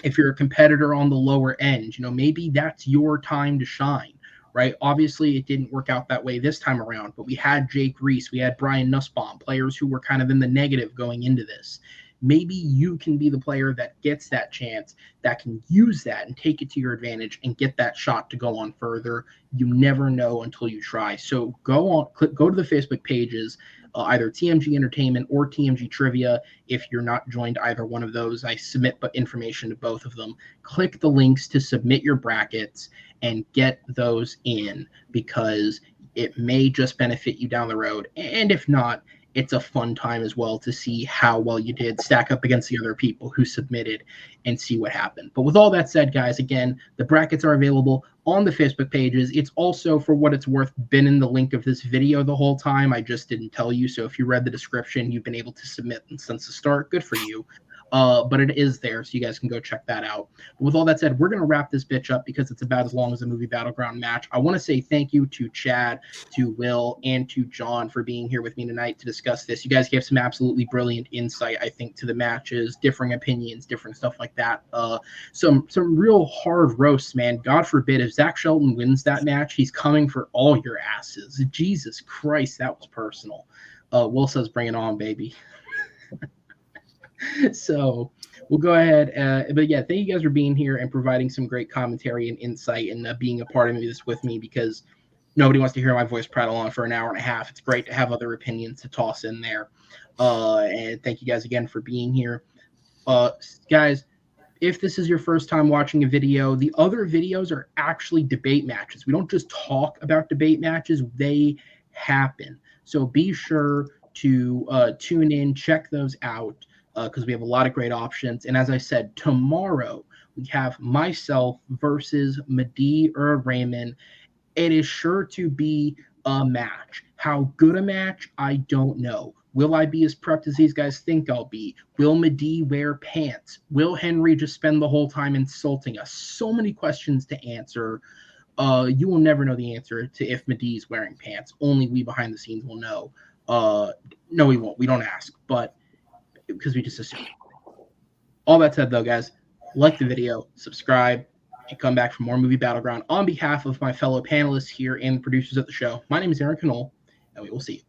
If you're a competitor on the lower end, maybe that's your time to shine, right? Obviously, it didn't work out that way this time around, but we had Jake Reese, we had Brian Nussbaum, players who were kind of in the negative going into this. Maybe you can be the player that gets that chance, that can use that and take it to your advantage and get that shot to go on further. You never know until you try. So go to the Facebook pages, either TMG Entertainment or TMG Trivia. If you're not joined either one of those, I submit information to both of them. Click the links to submit your brackets and get those in, because it may just benefit you down the road. And if not, it's a fun time as well to see how well you did stack up against the other people who submitted and see what happened. But with all that said, guys, again, the brackets are available on the Facebook pages. It's also, for what it's worth, been in the link of this video the whole time. I just didn't tell you. So if you read the description, you've been able to submit since the start. Good for you. But it is there, so you guys can go check that out. But with all that said, we're going to wrap this bitch up because it's about as long as a movie Battleground match. I want to say thank you to Chad, to Will, and to John for being here with me tonight to discuss this. You guys gave some absolutely brilliant insight, I think, to the matches, differing opinions, different stuff like that. Some real hard roasts, man. God forbid if Zach Shelton wins that match, he's coming for all your asses. Jesus Christ, that was personal. Will says, bring it on, baby. So we'll go ahead. But yeah, thank you guys for being here and providing some great commentary and insight and being a part of this with me, because nobody wants to hear my voice prattle on for an hour and a half. It's great to have other opinions to toss in there. And thank you guys again for being here. Guys, if this is your first time watching a video, the other videos are actually debate matches. We don't just talk about debate matches. They happen. So be sure to tune in, check those out, because we have a lot of great options. And as I said, tomorrow we have myself versus Madi or Raymond. It is sure to be a match. How good a match, I don't know. Will I be as prepped as these guys think I'll be? Will Madi wear pants? Will Henry just spend the whole time insulting us? So many questions to answer. You will never know the answer to if Madi is wearing pants. Only we behind the scenes will know. No, we won't. We don't ask, but because we just assume. All that said, though, guys, like the video, subscribe, and come back for more Movie Battleground. On behalf of my fellow panelists here and producers at the show, my name is Aaron Knoll, and we will see you.